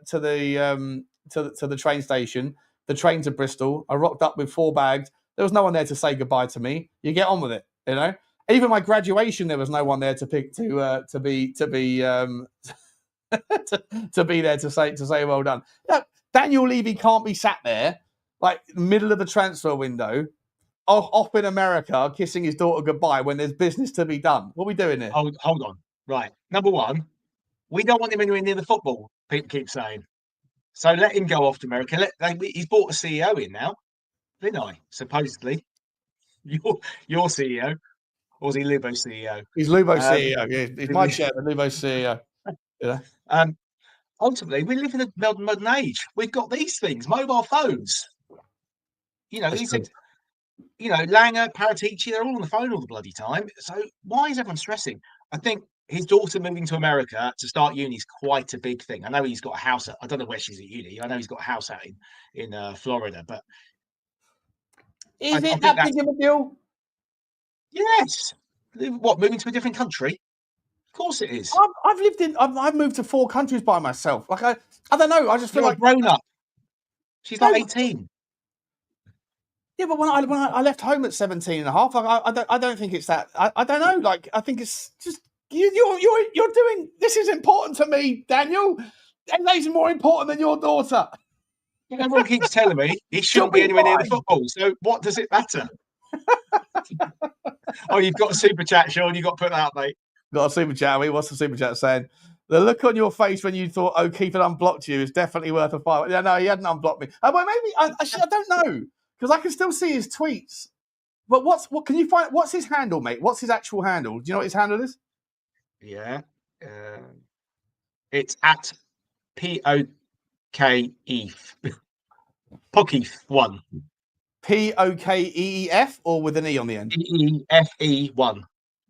train station. The train to Bristol. I rocked up with 4 bags. There was no one there to say goodbye to me. You get on with it, you know. Even my graduation, there was no one there to be there to say well done. No, Daniel Levy can't be sat there like middle of the transfer window, off in America, kissing his daughter goodbye when there's business to be done. What are we doing here? Hold on. Right. Number one, we don't want him anywhere near the football. People keep saying. So let him go off to America. He's bought a CEO in now, didn't I? Supposedly, your CEO, or is he Lubo's CEO? He's Lubo's CEO. Yeah, he's my chairman, Lubo's CEO. Yeah. Ultimately, we live in a modern age. We've got these things, mobile phones. These things. Langer, Paratici, they're all on the phone all the bloody time. So why is everyone stressing? I think his daughter moving to America to start uni is quite a big thing. I know he's got a house. I don't know where she's at uni. I know he's got a house out in Florida, but is it that big of a deal? Yes. What, moving to a different country? Of course it is. I've moved to 4 countries by myself. Like I don't know. I just feel like grown up. She's like 18. Yeah, but when I left home at 17 and a half, I don't think it's that. I don't know. Like, I think it's just you're doing this is important to me, Daniel. And that's more important than your daughter. Everyone keeps telling me he shouldn't be anywhere near the football. So what does it matter? Oh, you've got a super chat, Sean. You got to put that up, mate. Got a super chat. What's the super chat saying? The look on your face when you thought O'Keefe had unblocked you is definitely worth a fight. Yeah, no, he hadn't unblocked me. Well, maybe I don't know. Because I can still see his tweets. But what can you find? What's his handle, mate? What's his actual handle? Do you know what his handle is? Yeah. It's at POKEEF. Pokeef1. POKEEF or with an E on the end? EEFE1.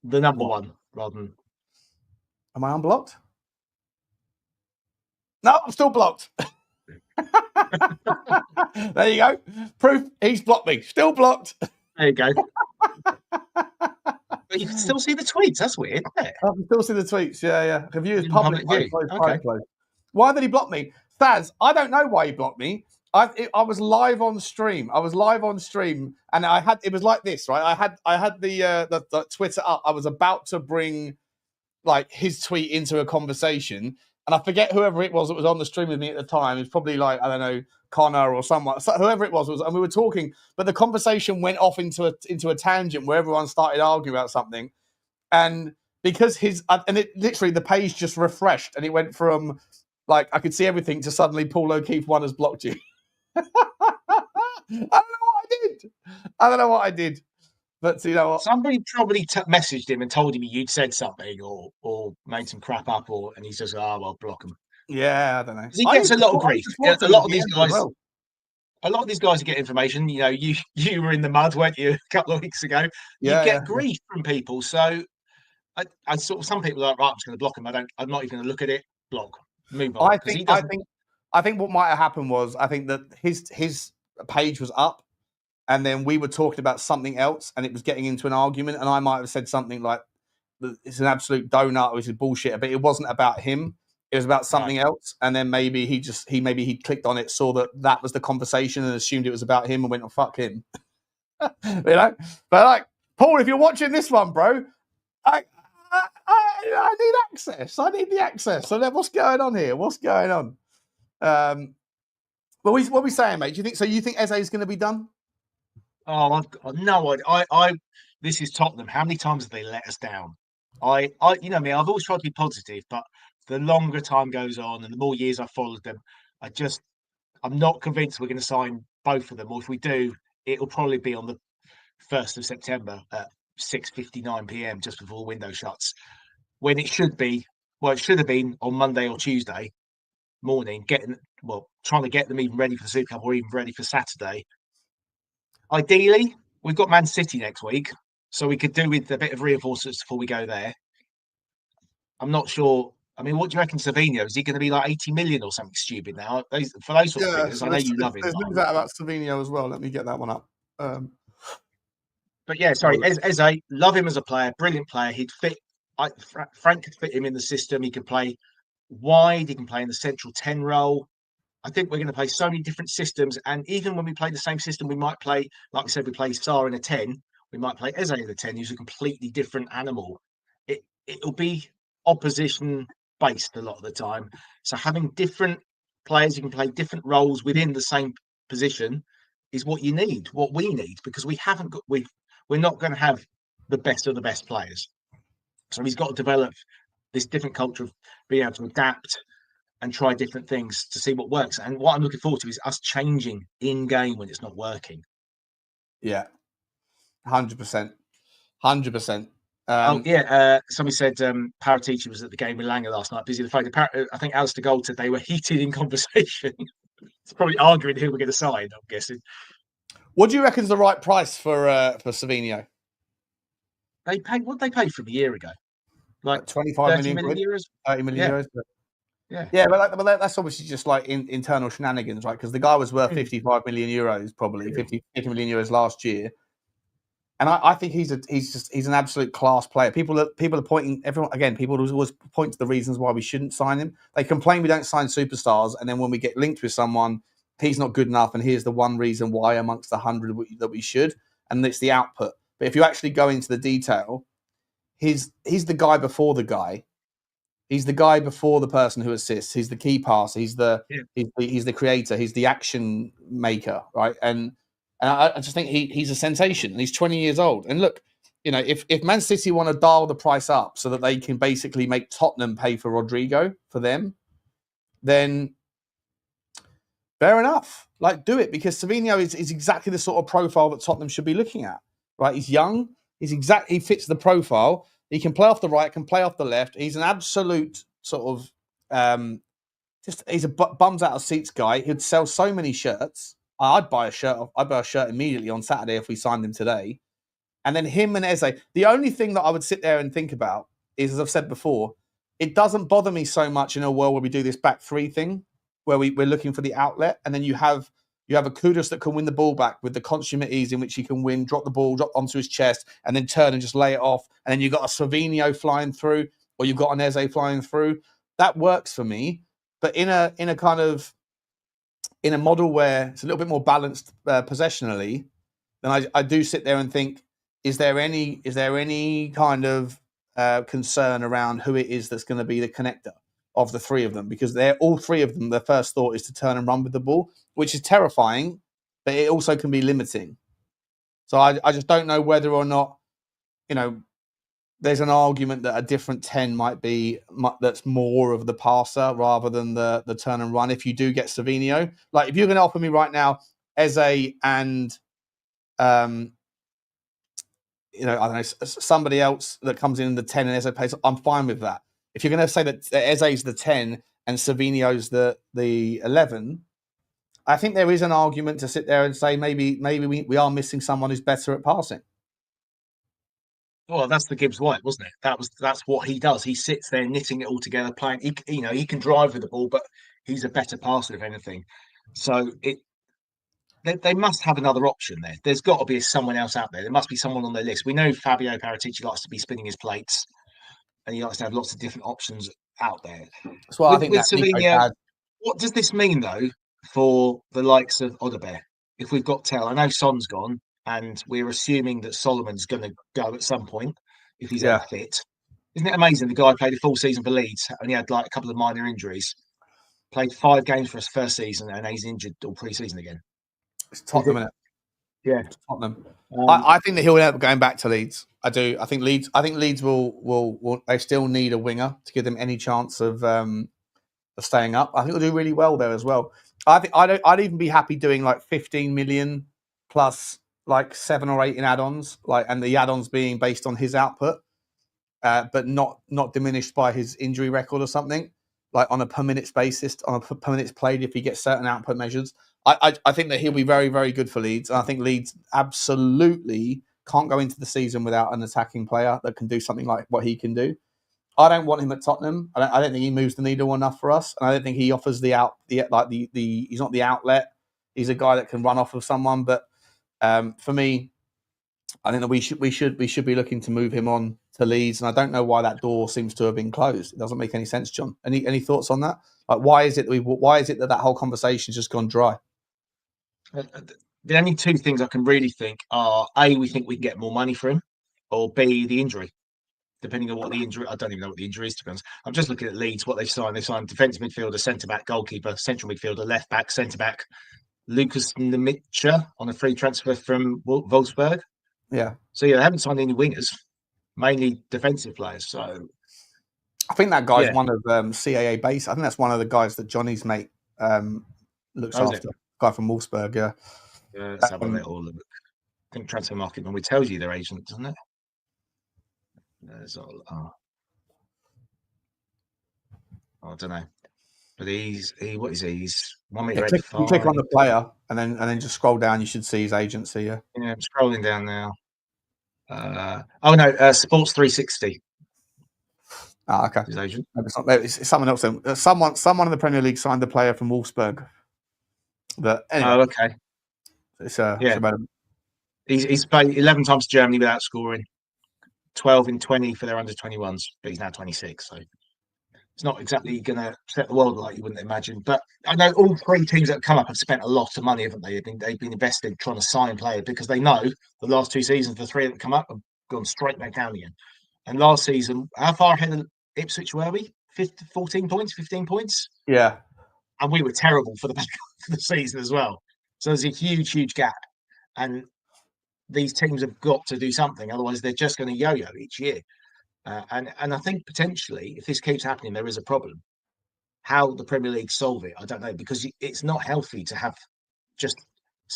The number 1 rather than. Am I unblocked? No, I'm still blocked. There you go. Proof he's blocked me. Still blocked. There you go. But you can still see the tweets. That's weird, isn't it? I can still see the tweets. Yeah. The view is public view. Okay. Why did he block me? Saz, I don't know why he blocked me. I was live on stream. And it was like this, right? I had the Twitter up. I was about to bring like his tweet into a conversation. And I forget whoever it was that was on the stream with me at the time. It was probably like, I don't know, Connor or someone. So whoever it was, and we were talking, but the conversation went off into a tangent where everyone started arguing about something. And because it literally the page just refreshed and it went from like I could see everything to suddenly Paul O'Keefe 1 has blocked you. I don't know what I did. But you know what? Somebody probably messaged him and told him you'd said something or made some crap up, and he says, "Oh, well, block him." Yeah, I don't know. He gets a lot of grief. A lot of these guys who get information. You were in the mud, weren't you, a couple of weeks ago? You get grief from people. So I sort of some people are like, right, I'm just going to block him. I'm not even going to look at it. Block. Move on. I think what might have happened was I think that his page was up, and then we were talking about something else, and it was getting into an argument, and I might have said something like, "It's an absolute donut," or "It's a bullshit," but it wasn't about him. It was about something else, and then maybe he clicked on it, saw that was the conversation, and assumed it was about him, and went, "Oh, fuck him." You know, but like, Paul, if you're watching this one, bro, I need access. I need the access. So what's going on here? What's going on? What are we saying, mate? Do you think so? You think Eze is going to be done? Oh, I've got no idea. This is Tottenham. How many times have they let us down? You know me. I've always tried to be positive, but the longer time goes on and the more years I've followed them, I'm not convinced we're going to sign both of them. Or if we do, it'll probably be on the 1st of September at 6:59 p.m. just before the window shuts. When it should have been on Monday or Tuesday morning, trying to get them even ready for the Super Cup or even ready for Saturday. Ideally, we've got Man City next week, so we could do with a bit of reinforcements before we go there. I'm not sure. I mean, what do you reckon, Savinho? Is he going to be like 80 million or something stupid now? For those sort of figures, I know you love him. There's news out about Savinho as well. Let me get that one up. But yeah, sorry, Eze, love him as a player, brilliant player. He'd fit. Frank could fit him in the system. He can play wide. He can play in the central 10 role. I think we're going to play so many different systems. And even when we play the same system, we might play, like we said, we play Sarr in a 10. We might play Eze in a 10, who's a completely different animal. It'll be opposition based a lot of the time. So having different players who can play different roles within the same position is what you need, what we need, because we're not going to have the best of the best players. So he's got to develop this different culture of being able to adapt and try different things to see what works. And what I'm looking forward to is us changing in game when it's not working. Yeah, 100%, 100%. Somebody said Paratici was at the game with Langer last night, busy the phone. I think Alistair Gold said they were heated in conversation. It's probably arguing who we're going to sign, I'm guessing. What do you reckon is the right price for Savinho? What they paid from a year ago? Like 25 million euros? 30 million euros. Yeah, but that's obviously just like internal shenanigans, right? Because the guy was worth 55 million euros, probably 50 million euros last year. And I think he's an absolute class player. People are pointing people always point to the reasons why we shouldn't sign him. They complain we don't sign superstars, and then when we get linked with someone, he's not good enough, and here's the one reason why amongst the 100 that we should, and it's the output. But if you actually go into the detail, he's the guy before the guy. He's the guy before the person who assists. He's the key passer. He's the creator. He's the action maker, right? And I just think he's a sensation. And he's 20 years old. And look, you know, if Man City want to dial the price up so that they can basically make Tottenham pay for Rodrigo for them, then fair enough. Like, do it, because Savinho is exactly the sort of profile that Tottenham should be looking at, right? He's young. He fits the profile. He can play off the right, can play off the left. He's an absolute sort of he's a bums out of seats guy. He'd sell so many shirts. I'd buy a shirt. I'd buy a shirt immediately on Saturday if we signed him today. And then him and Eze. The only thing that I would sit there and think about is, as I've said before, it doesn't bother me so much in a world where we do this back three thing, where we're looking for the outlet, and then you have a Kudus that can win the ball back with the consummate ease in which he can win, drop the ball, drop onto his chest, and then turn and just lay it off. And then you've got a Savinho flying through, or you've got an Eze flying through. That works for me. But in a kind of in a model where it's a little bit more balanced possessionally, then I do sit there and think, is there any kind of concern around who it is that's going to be the connector of the three of them? Because they're all three of them, their first thought is to turn and run with the ball, which is terrifying, but it also can be limiting. So I just don't know whether or not, you know, there's an argument that a different 10 might be that's more of the passer rather than the turn and run. If you do get Savinho, like if you're going to offer me right now Eze and you know, I don't know, somebody else that comes in the 10 and Eze plays, I'm fine with that. If you're going to say that Eze's the 10 and Savinho's the 11, I think there is an argument to sit there and say maybe we are missing someone who's better at passing. Well, that's the Gibbs White, wasn't it? That's what he does. He sits there knitting it all together, playing. He can drive with the ball, but He's a better passer, if anything. So they must have another option there. There's got to be someone else out there. There must be someone on their list. We know Fabio Paratici likes to be spinning his plates, and he likes to have lots of different options out there. That's why I think With that Nico Slovenia, had. what does this mean, though, for the likes of Odebear? If we've got Tel, I know Son's gone, and we're assuming that Solomon's going to go at some point if he's ever fit. Isn't it amazing? The guy played a full season for Leeds, only had like a couple of minor injuries, played 5 games for his first season, and he's injured all pre-season again. It's Tottenham, isn't it? Yeah, it's Tottenham. I think that he'll end up going back to Leeds. I do. I think Leeds will. They still need a winger to give them any chance of staying up. I think they'll do really well there as well. I'd even be happy doing like 15 million plus like 7 or 8 in add-ons, and the add-ons being based on his output, but not diminished by his injury record or something, like on a per minutes basis, on a per minutes played if he gets certain output measures. I think that he'll be very, very good for Leeds. And I think Leeds absolutely can't go into the season without an attacking player that can do something like what he can do. I don't want him at Tottenham. I don't think he moves the needle enough for us, and I don't think he offers he's not the outlet. He's a guy that can run off of someone. But for me, I think that we should be looking to move him on to Leeds, and I don't know why that door seems to have been closed. It doesn't make any sense, John. Any thoughts on that? Like, why is it that whole conversation's just gone dry? The only 2 things I can really think are A, we think we can get more money for him, or B, the injury. Depending on what the injury, I don't even know what the injury is, to be honest. I'm just looking at Leeds, what they've signed. They've signed defensive midfielder, centre back, goalkeeper, central midfielder, left back, centre back, Lucas Nemicha on a free transfer from Wolfsburg. Yeah. So they haven't signed any wingers, mainly defensive players. So I think that guy's one of CAA base. I think that's one of the guys that Johnny's mate looks after. Guy from Wolfsburg, yeah. Yeah, let's have a little look. I think Transfer Market normally tells you their agent, doesn't it? There's all. I don't know. But what is he? He's 1.85 m. Click on the player and then just scroll down. You should see his agency. Yeah. Yeah, I'm scrolling down now. Sports 360. Okay. His agent. It's someone else. Someone in the Premier League signed the player from Wolfsburg. But anyway. Oh, okay. It's about him. He's played 11 times to Germany without scoring, 12 in 20 for their under-21s, but he's now 26, so it's not exactly going to set the world like you wouldn't imagine. But I know all 3 teams that have come up have spent a lot of money, haven't they? They've been invested trying to sign players because they know the last 2 seasons, the 3 that come up have gone straight back down again. And last season, how far ahead of Ipswich were we? 14 points, 15 points? Yeah. And we were terrible for the back of the season as well. So there's a huge, huge gap. And these teams have got to do something. Otherwise, they're just going to yo-yo each year. And I think potentially, if this keeps happening, there is a problem. How the Premier League solve it, I don't know, because it's not healthy to have just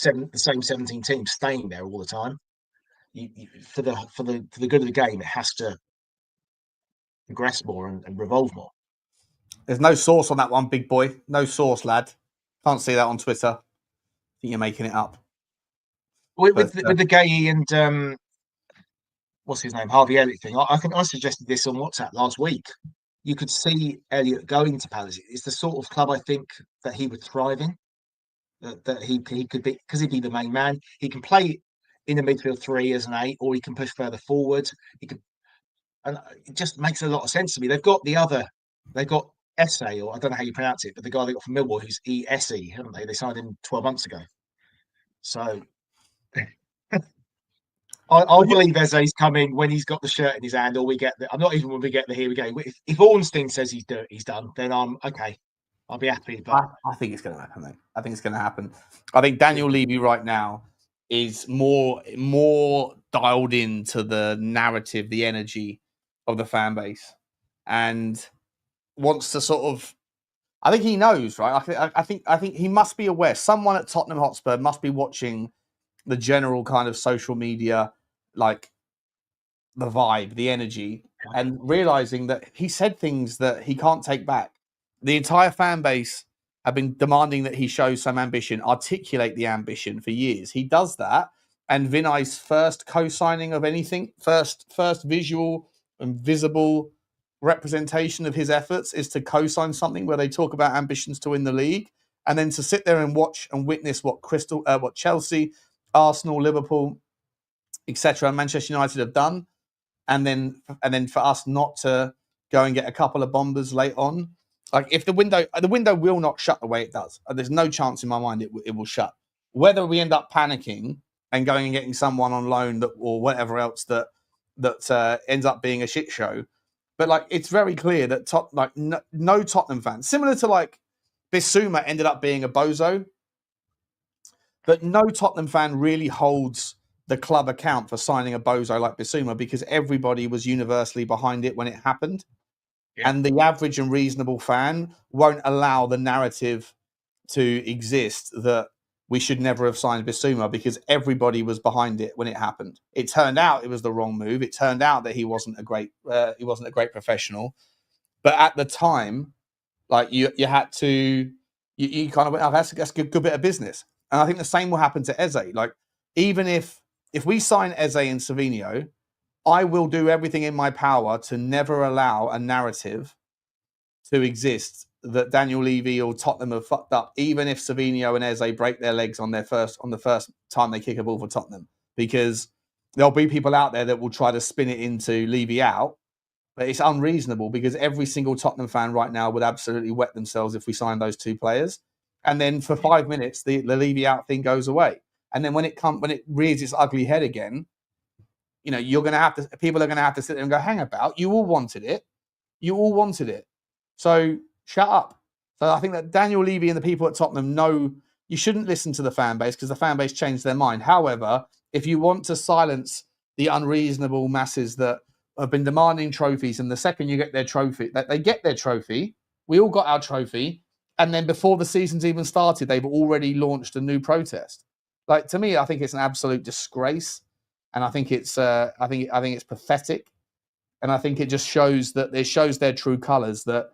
the same 17 teams staying there all the time. For the good of the game, it has to progress more and revolve more. There's no source on that one, big boy. No source, lad. Can't see that on Twitter. I think you're making it up. With the Gay and what's his name, Harvey Elliott thing, I think I suggested this on WhatsApp last week. You could see Elliott going to Palace. It's the sort of club I think that he would thrive in. That he could be, because he'd be the main man. He can play in the midfield 3 as an 8, or he can push further forward. He could, and it just makes a lot of sense to me. They've got Esse, or I don't know how you pronounce it, but the guy they got from Millwall, who's Esse, haven't they? They signed him 12 months ago. So I believe Eze's coming when he's got the shirt in his hand, or we get the. I'm not even when we get the here we go. If Ornstein says he's done, then I'm okay. I'll be happy. But I think it's going to happen, mate. I think it's going to happen. I think Daniel Levy right now is more dialed into the narrative, the energy of the fan base, and wants to sort of. I think he knows, right? I think he must be aware. Someone at Tottenham Hotspur must be watching the general kind of social media, like the vibe, the energy, and realizing that he said things that he can't take back. The entire fan base have been demanding that he show some ambition, articulate the ambition for years. He does that, and Vinay's first co-signing of anything, first visual and visible representation of his efforts is to co-sign something where they talk about ambitions to win the league, and then to sit there and watch and witness what Chelsea, Arsenal, Liverpool, etc., and Manchester United have done, and then for us not to go and get a couple of bombers late on. Like, if the window will not shut the way it does. There's no chance in my mind it will shut. Whether we end up panicking and going and getting someone on loan or whatever else that ends up being a shit show, but like, it's very clear that no Tottenham fan, similar to like Bissouma ended up being a bozo, but no Tottenham fan really holds the club account for signing a bozo like Bissouma, because everybody was universally behind it when it happened. Yeah. And the average and reasonable fan won't allow the narrative to exist that we should never have signed Bissouma, because everybody was behind it when it happened. It turned out it was the wrong move. It turned out that he wasn't a great professional. But at the time, like, you had to, you kind of went, oh, that's a good bit of business. And I think the same will happen to Eze. Like, even if we sign Eze and Savinho, I will do everything in my power to never allow a narrative to exist that Daniel Levy or Tottenham have fucked up, even if Savinho and Eze break their legs on the first time they kick a ball for Tottenham, because there'll be people out there that will try to spin it into Levy out, but it's unreasonable, because every single Tottenham fan right now would absolutely wet themselves if we signed those two players. And then for 5 minutes, the Levy out thing goes away. And then when it rears its ugly head again, you know, people are going to have to sit there and go, hang about, you all wanted it. You all wanted it. So shut up. So I think that Daniel Levy and the people at Tottenham know you shouldn't listen to the fan base, because the fan base changed their mind. However, if you want to silence the unreasonable masses that have been demanding trophies, and the second you get their trophy, that they get their trophy, we all got our trophy, and then before the season's even started, they've already launched a new protest. Like, to me, I think it's an absolute disgrace. And I think it's pathetic, and I think it just shows their true colours, that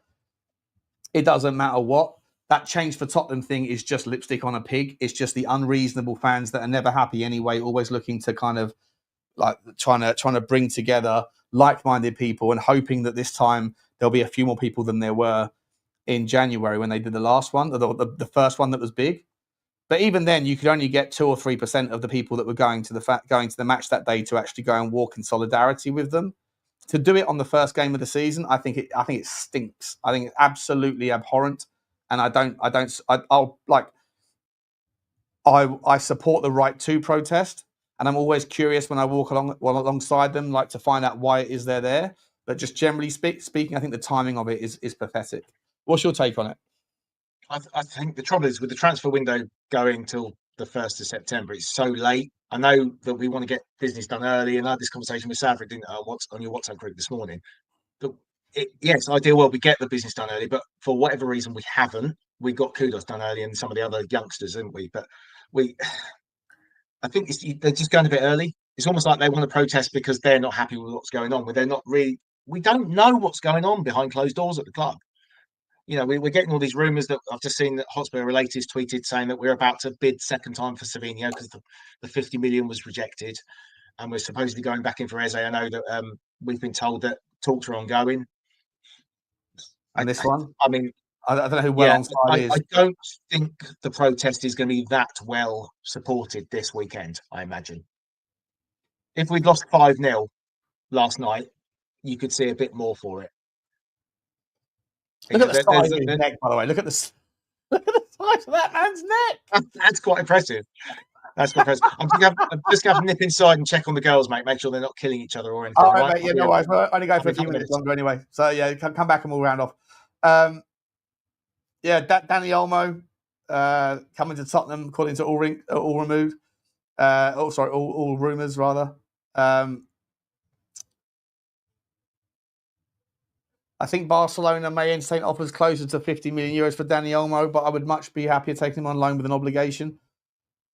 it doesn't matter what. That change for Tottenham thing is just lipstick on a pig. It's just the unreasonable fans that are never happy anyway, always looking to kind of like trying to bring together like-minded people and hoping that this time there'll be a few more people than there were in January when they did the last one, the first one that was big. But even then, you could only get 2 or 3% of the people that were going to the match that day to actually go and walk in solidarity with them. To do it on the first game of the season, I think it stinks. I think it's absolutely abhorrent, and I support the right to protest, and I'm always curious when I walk alongside them, like, to find out why it is they're there. But just generally speaking, I think the timing of it is pathetic. What's your take on it? I think the trouble is, with the transfer window going till the 1st of September, it's so late. I know that we want to get business done early, and I had this conversation with Savrit, didn't I, on your WhatsApp group this morning. But yes, ideal world, we get the business done early, but for whatever reason we haven't. We got Kudos done early, and some of the other youngsters, didn't we? But I think they're just going a bit early. It's almost like they want to protest because they're not happy with what's going on. They're not really. We don't know what's going on behind closed doors at the club. You know, we're getting all these rumours that I've just seen that Hotspur Relators tweeted saying that we're about to bid second time for Savinho because the 50 million was rejected, and we're supposedly going back in for Eze. I know that we've been told that talks are ongoing. And this one? I mean, I don't know who Alongside is. I don't think the protest is going to be that well supported this weekend, I imagine. If we'd lost 5-0 last night, you could see a bit more for it. Look at the size of his neck, by the way. Look at the size of that man's neck. That's quite impressive. That's quite impressive. I'm just going to nip inside and check on the girls, mate. Make sure they're not killing each other or anything. All right, mate. Yeah, no worries. We'll only go for a few minutes longer anyway. So, yeah, come back and we'll round off. Danny Olmo coming to Tottenham, according to all rumours, rather. I think Barcelona may entertain offers closer to 50 million euros for Danny Olmo, but I would much be happier taking him on loan with an obligation.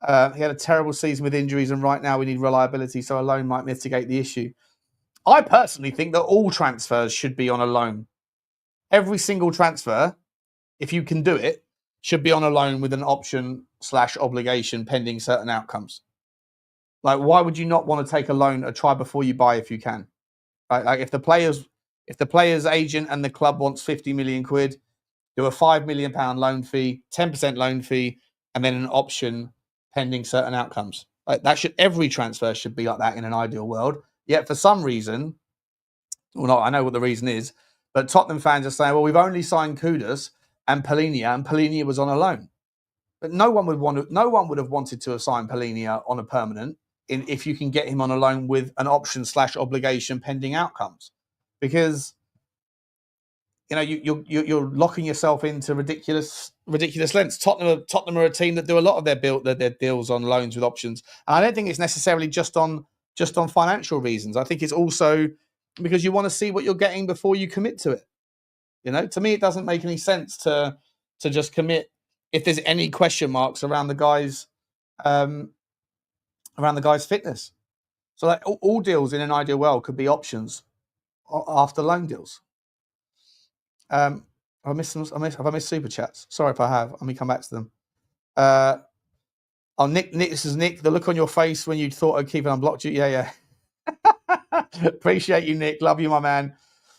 He had a terrible season with injuries, and right now we need reliability, so a loan might mitigate the issue. I personally think that all transfers should be on a loan. Every single transfer, if you can do it, should be on a loan with an option/obligation pending certain outcomes. Like, why would you not want to take a loan, a try before you buy if you can? Right? Like, if the players If the player's agent and the club wants 50 million quid, do a £5 million loan fee, 10% loan fee, and then an option pending certain outcomes. Like that every transfer should be like that in an ideal world. Yet for some reason, I know what the reason is, but Tottenham fans are saying, well, we've only signed Kudus and Palhinha was on a loan. But no one would have wanted to assign Palhinha on a permanent if you can get him on a loan with an option / obligation pending outcomes, because you're locking yourself into ridiculous lengths. Tottenham are a team that do a lot of their deals on loans with options, and I don't think it's necessarily just on financial reasons. I think it's also because you want to see what you're getting before you commit to it. To me, it doesn't make any sense to just commit if there's any question marks around the guy's fitness. So, like all deals in an ideal world could be options after loan deals. Have I missed super chats? Sorry if I have. Let me come back to them. Nick, this is Nick. The look on your face when you thought I'd keep it unblocked you. Yeah. Appreciate you, Nick. Love you, my man.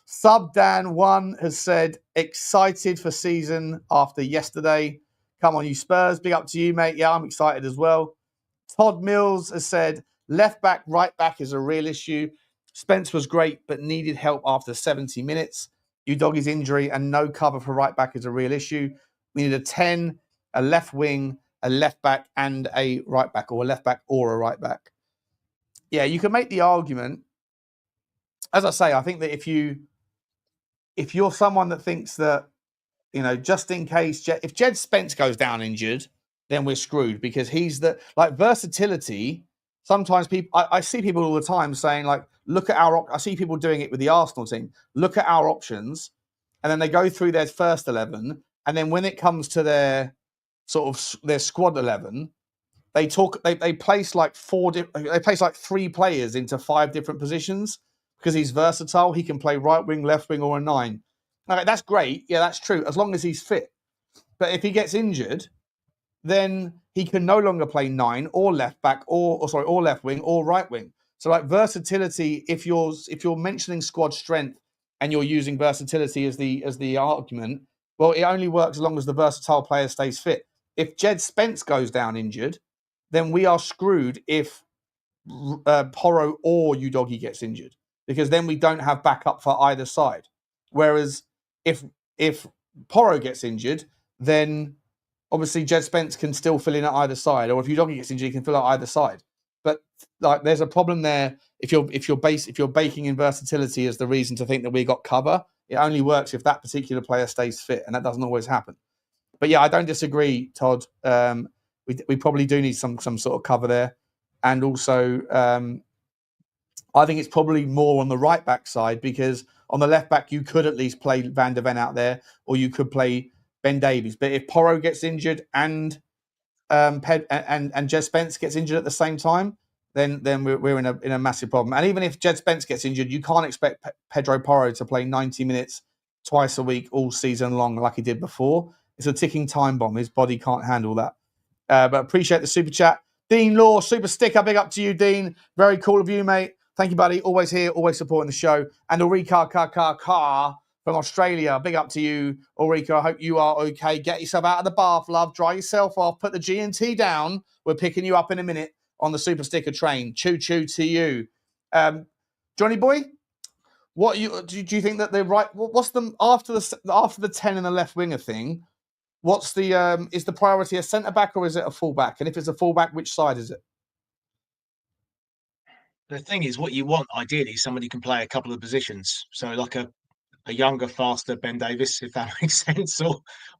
Sub Dan 1 has said, excited for season after yesterday. Come on, you Spurs. Big up to you, mate. Yeah, I'm excited as well. Todd Mills has said, left back, right back is a real issue. Spence was great, but needed help after 70 minutes. Udogie's injury and no cover for right back is a real issue. We need a 10, a left wing, a left back, and a right back, or a left back or a right back. Yeah, you can make the argument. As I say, I think that if you're someone that thinks that, just in case, if Jed Spence goes down injured, then we're screwed, because he's versatility. Sometimes I see people all the time saying, like, look at I see people doing it with the Arsenal team. Look at our options. And then they go through their first 11. And then when it comes to their squad 11, they place like three players into 5 different positions because he's versatile. He can play right wing, left wing, or a 9. Okay, that's great. Yeah, that's true, as long as he's fit. But if he gets injured, then he can no longer play 9 or left back or left wing or right wing. So, like, versatility, if you're mentioning squad strength and you're using versatility as the argument, well, it only works as long as the versatile player stays fit. If Jed Spence goes down injured, then we are screwed if Porro or Udogie gets injured, because then we don't have backup for either side. Whereas if Porro gets injured, then obviously Jed Spence can still fill in at either side, or if Udogie gets injured, he can fill out either side. But like, there's a problem there if you're baking in versatility as the reason to think that we got cover. It only works if that particular player stays fit, and that doesn't always happen. But yeah, I don't disagree, Todd. We probably do need some sort of cover there, and also I think it's probably more on the right back side, because on the left back you could at least play Van der Ven out there, or you could play Ben Davies. But if Porro gets injured and Jed Spence gets injured at the same time, then we're in a massive problem. And even if Jed Spence gets injured, you can't expect Pedro Porro to play 90 minutes twice a week all season long like he did before. It's a ticking time bomb. His body can't handle that. But appreciate the super chat. Dean Law, super sticker. Big up to you, Dean. Very cool of you, mate. Thank you, buddy. Always here, always supporting the show. And Ulrika from Australia. Big up to you, Ulrika. I hope you are okay. Get yourself out of the bath, love. Dry yourself off. Put the G&T down. We're picking you up in a minute on the super sticker train. Choo choo to you, Johnny boy. What do you think that they're right? What's the after the 10 and the left winger thing? What's the is the priority a centre back or is it a full back? And if it's a full back, which side is it? The thing is, what you want ideally is somebody who can play a couple of positions. So like a younger, faster Ben Davies, if that makes sense,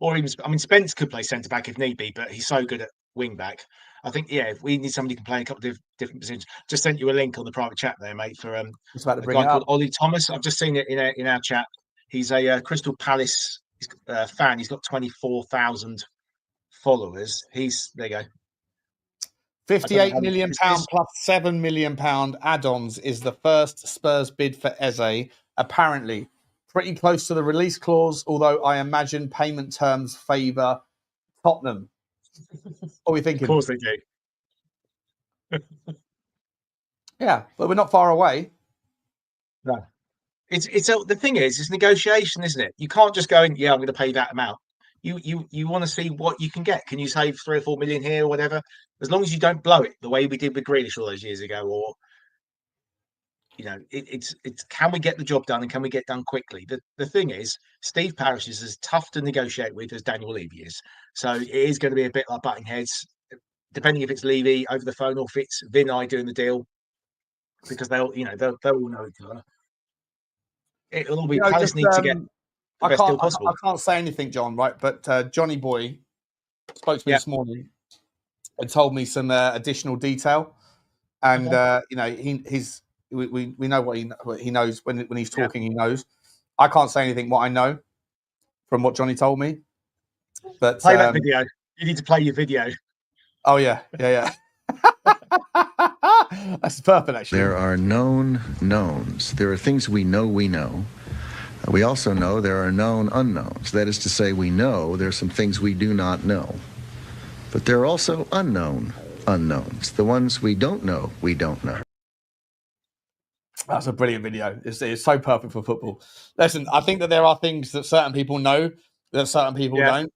or even, I mean, Spence could play centre back if need be, but he's so good at wing back. I think, yeah, if we need somebody who can play a couple of different positions. Just sent you a link on the private chat there, mate, for a guy called Ollie Thomas. I've just seen it in our chat. He's a Crystal Palace fan. He's got 24,000 followers. There you go. £58 million plus £7 million add-ons is the first Spurs bid for Eze. Apparently, pretty close to the release clause, although I imagine payment terms favour Tottenham. What are we thinking? Of course they do. Yeah, but we're not far away. No. It's the thing is, it's negotiation, isn't it? You can't just go in, yeah, I'm going to pay that amount. You want to see what you can get. Can you save 3 or 4 million here or whatever? As long as you don't blow it the way we did with Grealish all those years ago, or it's can we get the job done and can we get done quickly? The thing is, Steve Parish is as tough to negotiate with as Daniel Levy is. So it is going to be a bit like butting heads, depending if it's Levy over the phone or if it's Vinay doing the deal, because they'll all know each other. It'll all be Palace need to get the best deal possible. I can't say anything, John, right? But Johnny Boy spoke to me this morning and told me some additional detail, and we know what he knows when he's talking. He knows. I can't say anything what I know from what Johnny told me. But play that video. You need to play your video. Oh yeah. That's perfect, actually. There are known knowns. There are things we know. We also know there are known unknowns. That is to say, we know there are some things we do not know. But there are also unknown unknowns. The ones we don't know, we don't know. That's a brilliant video. It's so perfect for football. Listen, I think that there are things that certain people know that certain people don't.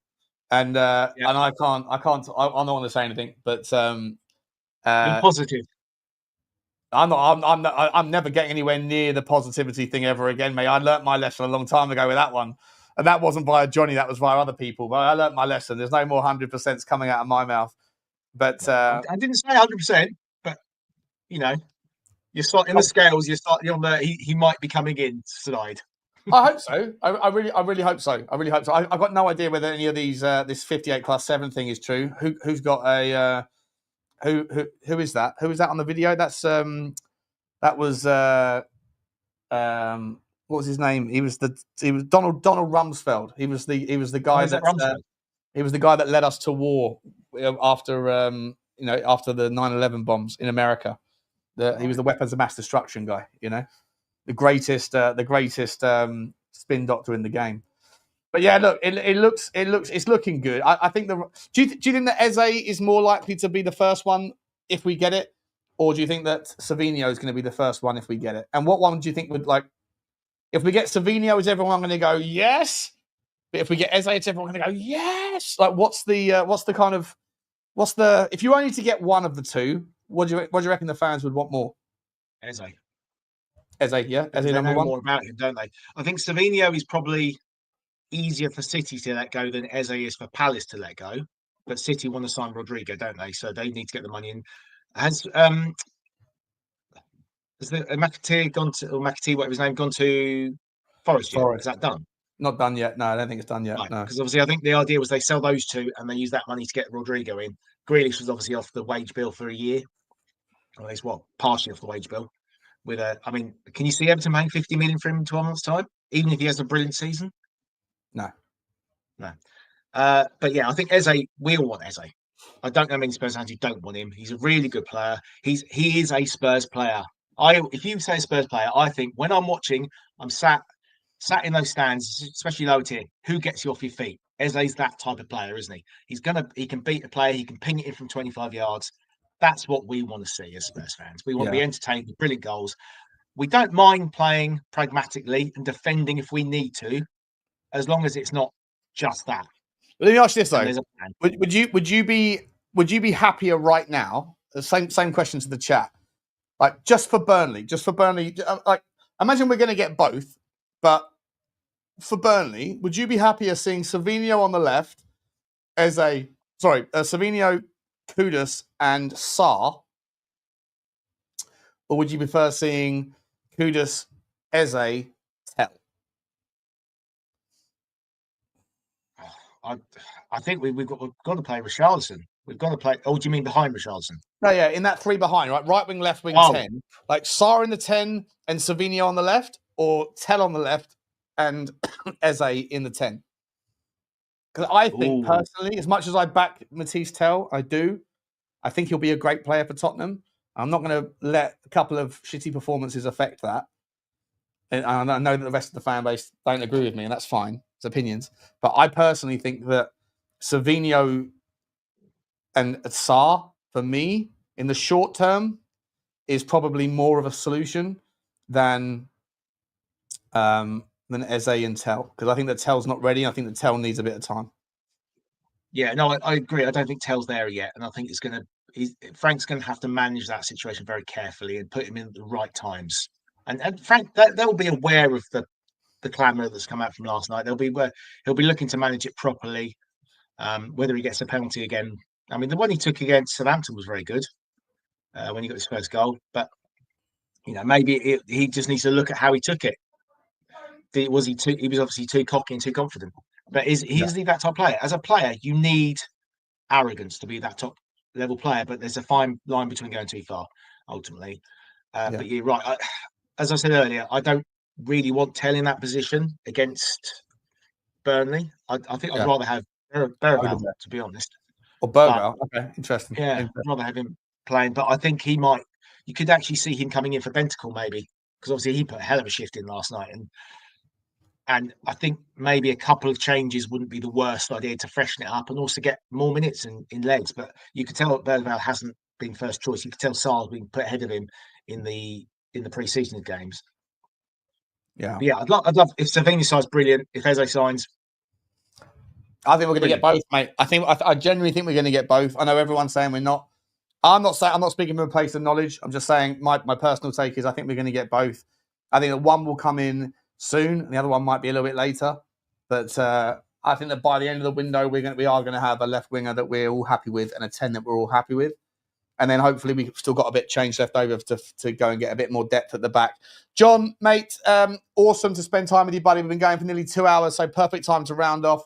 And and I can't. I'm not going to say anything, but be positive. I'm never getting anywhere near the positivity thing ever again, mate. I learnt my lesson a long time ago with that one, and that wasn't via Johnny. That was via other people. But I learnt my lesson. There's no more 100% coming out of my mouth. But I didn't say 100%, but you're in the scales. You're starting on the. He might be coming in slide. I hope so. I really hope so. I really hope so. I've got no idea whether any of these this 58+7 thing is true. Who's got a who is that? Who is that on the video? That's that was what was his name? He was Donald Rumsfeld. He was the guy he was the guy that led us to war after after the 9/11 bombs in America. He was the weapons of mass destruction guy. The greatest spin doctor in the game. But yeah, look, it's looking good. I think do you think that Eze is more likely to be the first one if we get it, or do you think that Savinho is going to be the first one if we get it? And what one do you think would if we get Savinho, is everyone going to go yes? But if we get Eze, is everyone going to go yes? What's the if you only to get one of the two, what do you reckon the fans would want more? Eze, yeah, Eze they number know one. More about him, don't they? I think Savinho is probably easier for City to let go than Eze is for Palace to let go. But City want to sign Rodrigo, don't they? So they need to get the money in. Has the McAtee gone to, or McAtee, whatever his name, gone to Forest yet? Is that done? Not done yet. No, I don't think it's done yet. Right, no, because obviously I think the idea was they sell those two and they use that money to get Rodrigo in. Grealish was obviously off the wage bill for a year, or at least partially off the wage bill. Can you see Everton paying 50 million for him in 12 months' time, even if he has a brilliant season? No. But yeah, I think Eze, we all want Eze. I don't know many Spurs fans who don't want him. He's a really good player. He is a Spurs player. If you say Spurs player, I think when I'm watching, I'm sat in those stands, especially lower tier. Who gets you off your feet? Eze's that type of player, isn't he? He can beat a player. He can ping it in from 25 yards. That's what we want to see as Spurs fans. We want to be entertained with brilliant goals. We don't mind playing pragmatically and defending if we need to, as long as it's not just that. But let me ask you this though: would you be happier right now? The same question to the chat. Just for Burnley. Imagine we're going to get both, but for Burnley, would you be happier seeing Savinho on the left, Savinho, Kudus, and Sarr, or would you prefer seeing Kudus, Eze, Tel? I think we've got to play Richalison. We've got to play. Oh, do you mean behind Richalison? No, yeah, in that three behind, right wing, left wing, 10. Sarr in the 10 and Savinho on the left, or Tel on the left and Eze in the 10. Because I think personally, as much as I back Mathys Tel, I think he'll be a great player for Tottenham. I'm not going to let a couple of shitty performances affect that. And I know that the rest of the fan base don't agree with me, and that's fine. It's opinions. But I personally think that Savinho and Sarr, for me, in the short term, is probably more of a solution than than Eze and Tel, because I think that Tel's not ready. I think that Tel needs a bit of time. Yeah, no, I agree. I don't think Tel's there yet, and I think Frank's going to have to manage that situation very carefully and put him in at the right times. And Frank, they'll be aware of the clamour that's come out from last night. He'll be looking to manage it properly. Whether he gets a penalty again, I mean, the one he took against Southampton was very good when he got his first goal. But maybe he just needs to look at how he took it. He was obviously too cocky and too confident. But is he that type of player? As a player, you need arrogance to be that top level player. But there's a fine line between going too far, ultimately. But you're right. As I said earlier, I don't really want Tel in that position against Burnley. I think I'd rather have Berghvall, to be honest. Or Berghvall. Okay, interesting. Yeah, I'd rather have him playing. But I think you could actually see him coming in for Bentacle maybe, because obviously he put a hell of a shift in last night. And I think maybe a couple of changes wouldn't be the worst idea to freshen it up and also get more minutes in legs. But you could tell Berghvall hasn't been first choice. You could tell Sarr's been put ahead of him in the pre-season games. Yeah. But yeah, I'd love if Savini signs brilliant. If Eze signs, I think we're going to get both, mate. I genuinely think we're going to get both. I know everyone's saying we're not. I'm not speaking from a place of knowledge. I'm just saying my personal take is I think we're going to get both. I think that one will come in soon, and the other one might be a little bit later. But I think that by the end of the window, we are going to have a left winger that we're all happy with and a 10 that we're all happy with. And then hopefully we've still got a bit of change left over to go and get a bit more depth at the back. John, mate, awesome to spend time with you, buddy. We've been going for nearly 2 hours, so perfect time to round off.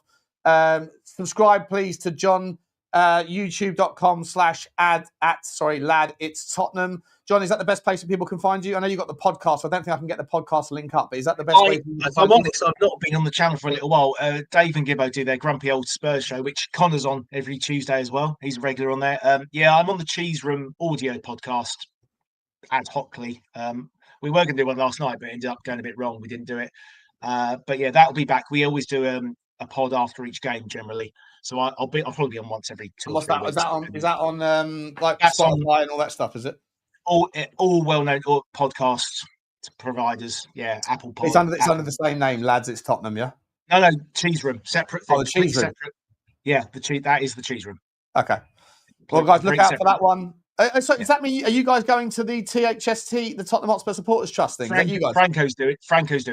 Subscribe, please, to John, youtube.com/lad it's Tottenham. John, is that the best place where people can find you? I know you've got the podcast, so I don't think I can get the podcast link up, but is that the best way? If I'm honest, I've not been on the channel for a little while. Dave and Gibbo do their Grumpy Old Spurs show, which Connor's on every Tuesday as well. He's a regular on there. I'm on the Cheese Room audio podcast ad hocly. We were going to do one last night, but it ended up going a bit wrong. We didn't do it. But yeah, that'll be back. We always do a pod after each game generally. So I'll probably be on once every 2 or 3 weeks. Is that on like Spotify and all that stuff, is it? All well-known podcast providers. Yeah, Apple Pod. It's under the same name, Lads It's Tottenham, yeah? No, Cheese Room. Separate thing. Oh, the Cheese Room. Separate. Yeah, that is the Cheese Room. Okay. Well, guys, look out for that one. So does that mean, are you guys going to the THST, the Tottenham Hotspur Supporters Trust thing? You guys? Franco's doing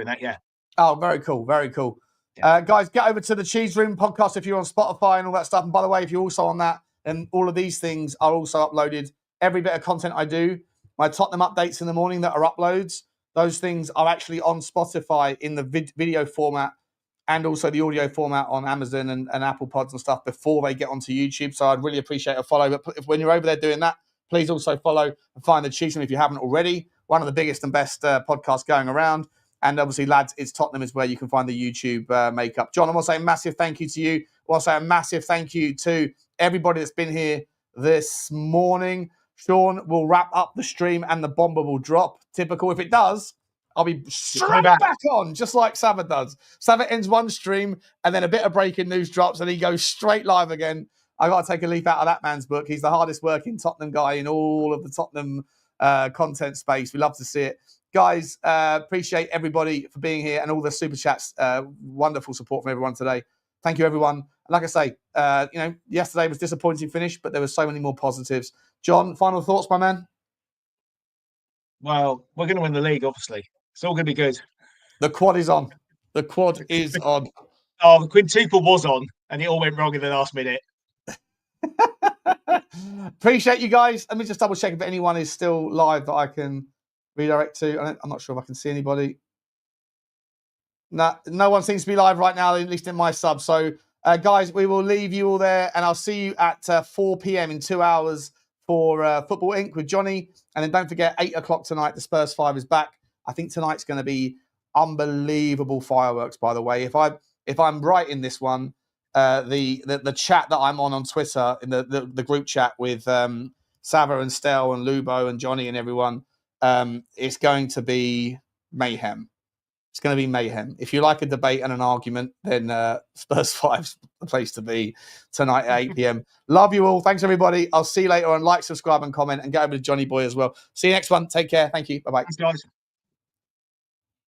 that, yeah. Oh, very cool, very cool. Yeah. Guys, get over to the Cheese Room podcast if you're on Spotify and all that stuff. And by the way, if you're also on that, then all of these things are also uploaded. Every bit of content I do, my Tottenham updates in the morning that are uploads, those things are actually on Spotify in the video format and also the audio format on Amazon and Apple Pods and stuff before they get onto YouTube. So I'd really appreciate a follow. But when you're over there doing that, please also follow and find the Cheese Room if you haven't already. One of the biggest and best podcasts going around. And obviously, Lads, It's Tottenham is where you can find the YouTube makeup. John, I want to say a massive thank you to you. I want to say a massive thank you to everybody that's been here this morning. Sean will wrap up the stream and the Bomba will drop. Typical. If it does, I'll be straight back on, just like Sava does. Sava ends one stream and then a bit of breaking news drops and he goes straight live again. I got to take a leaf out of that man's book. He's the hardest working Tottenham guy in all of the Tottenham content space. We love to see it. Guys, appreciate everybody for being here and all the super chats. Wonderful support from everyone today. Thank you, everyone. And like I say, yesterday was a disappointing finish, but there were so many more positives. John, final thoughts, my man? Well, we're going to win the league, obviously. It's all going to be good. The quad is on. The quad is on. Oh, the quintuple was on, and it all went wrong in the last minute. Appreciate you guys. Let me just double check if anyone is still live that I can redirect to. I'm not sure if I can see anybody. No one seems to be live right now, at least in my sub. So, guys, we will leave you all there, and I'll see you at 4 p.m. in 2 hours for Football Inc. with Johnny. And then don't forget, 8 o'clock tonight, the Spurs 5 is back. I think tonight's going to be unbelievable fireworks, by the way. If I'm right in this one, the chat that I'm on Twitter, in the group chat with Sava and Stel and Lubo and Johnny and everyone, it's going to be mayhem. It's going to be mayhem. If you like a debate and an argument, then Spurs 5's the place to be tonight at 8 p.m. Love you all. Thanks, everybody. I'll see you later on. Like, subscribe, and comment, and get over to Johnny Boy as well. See you next one. Take care. Thank you. Bye-bye. Thanks, guys.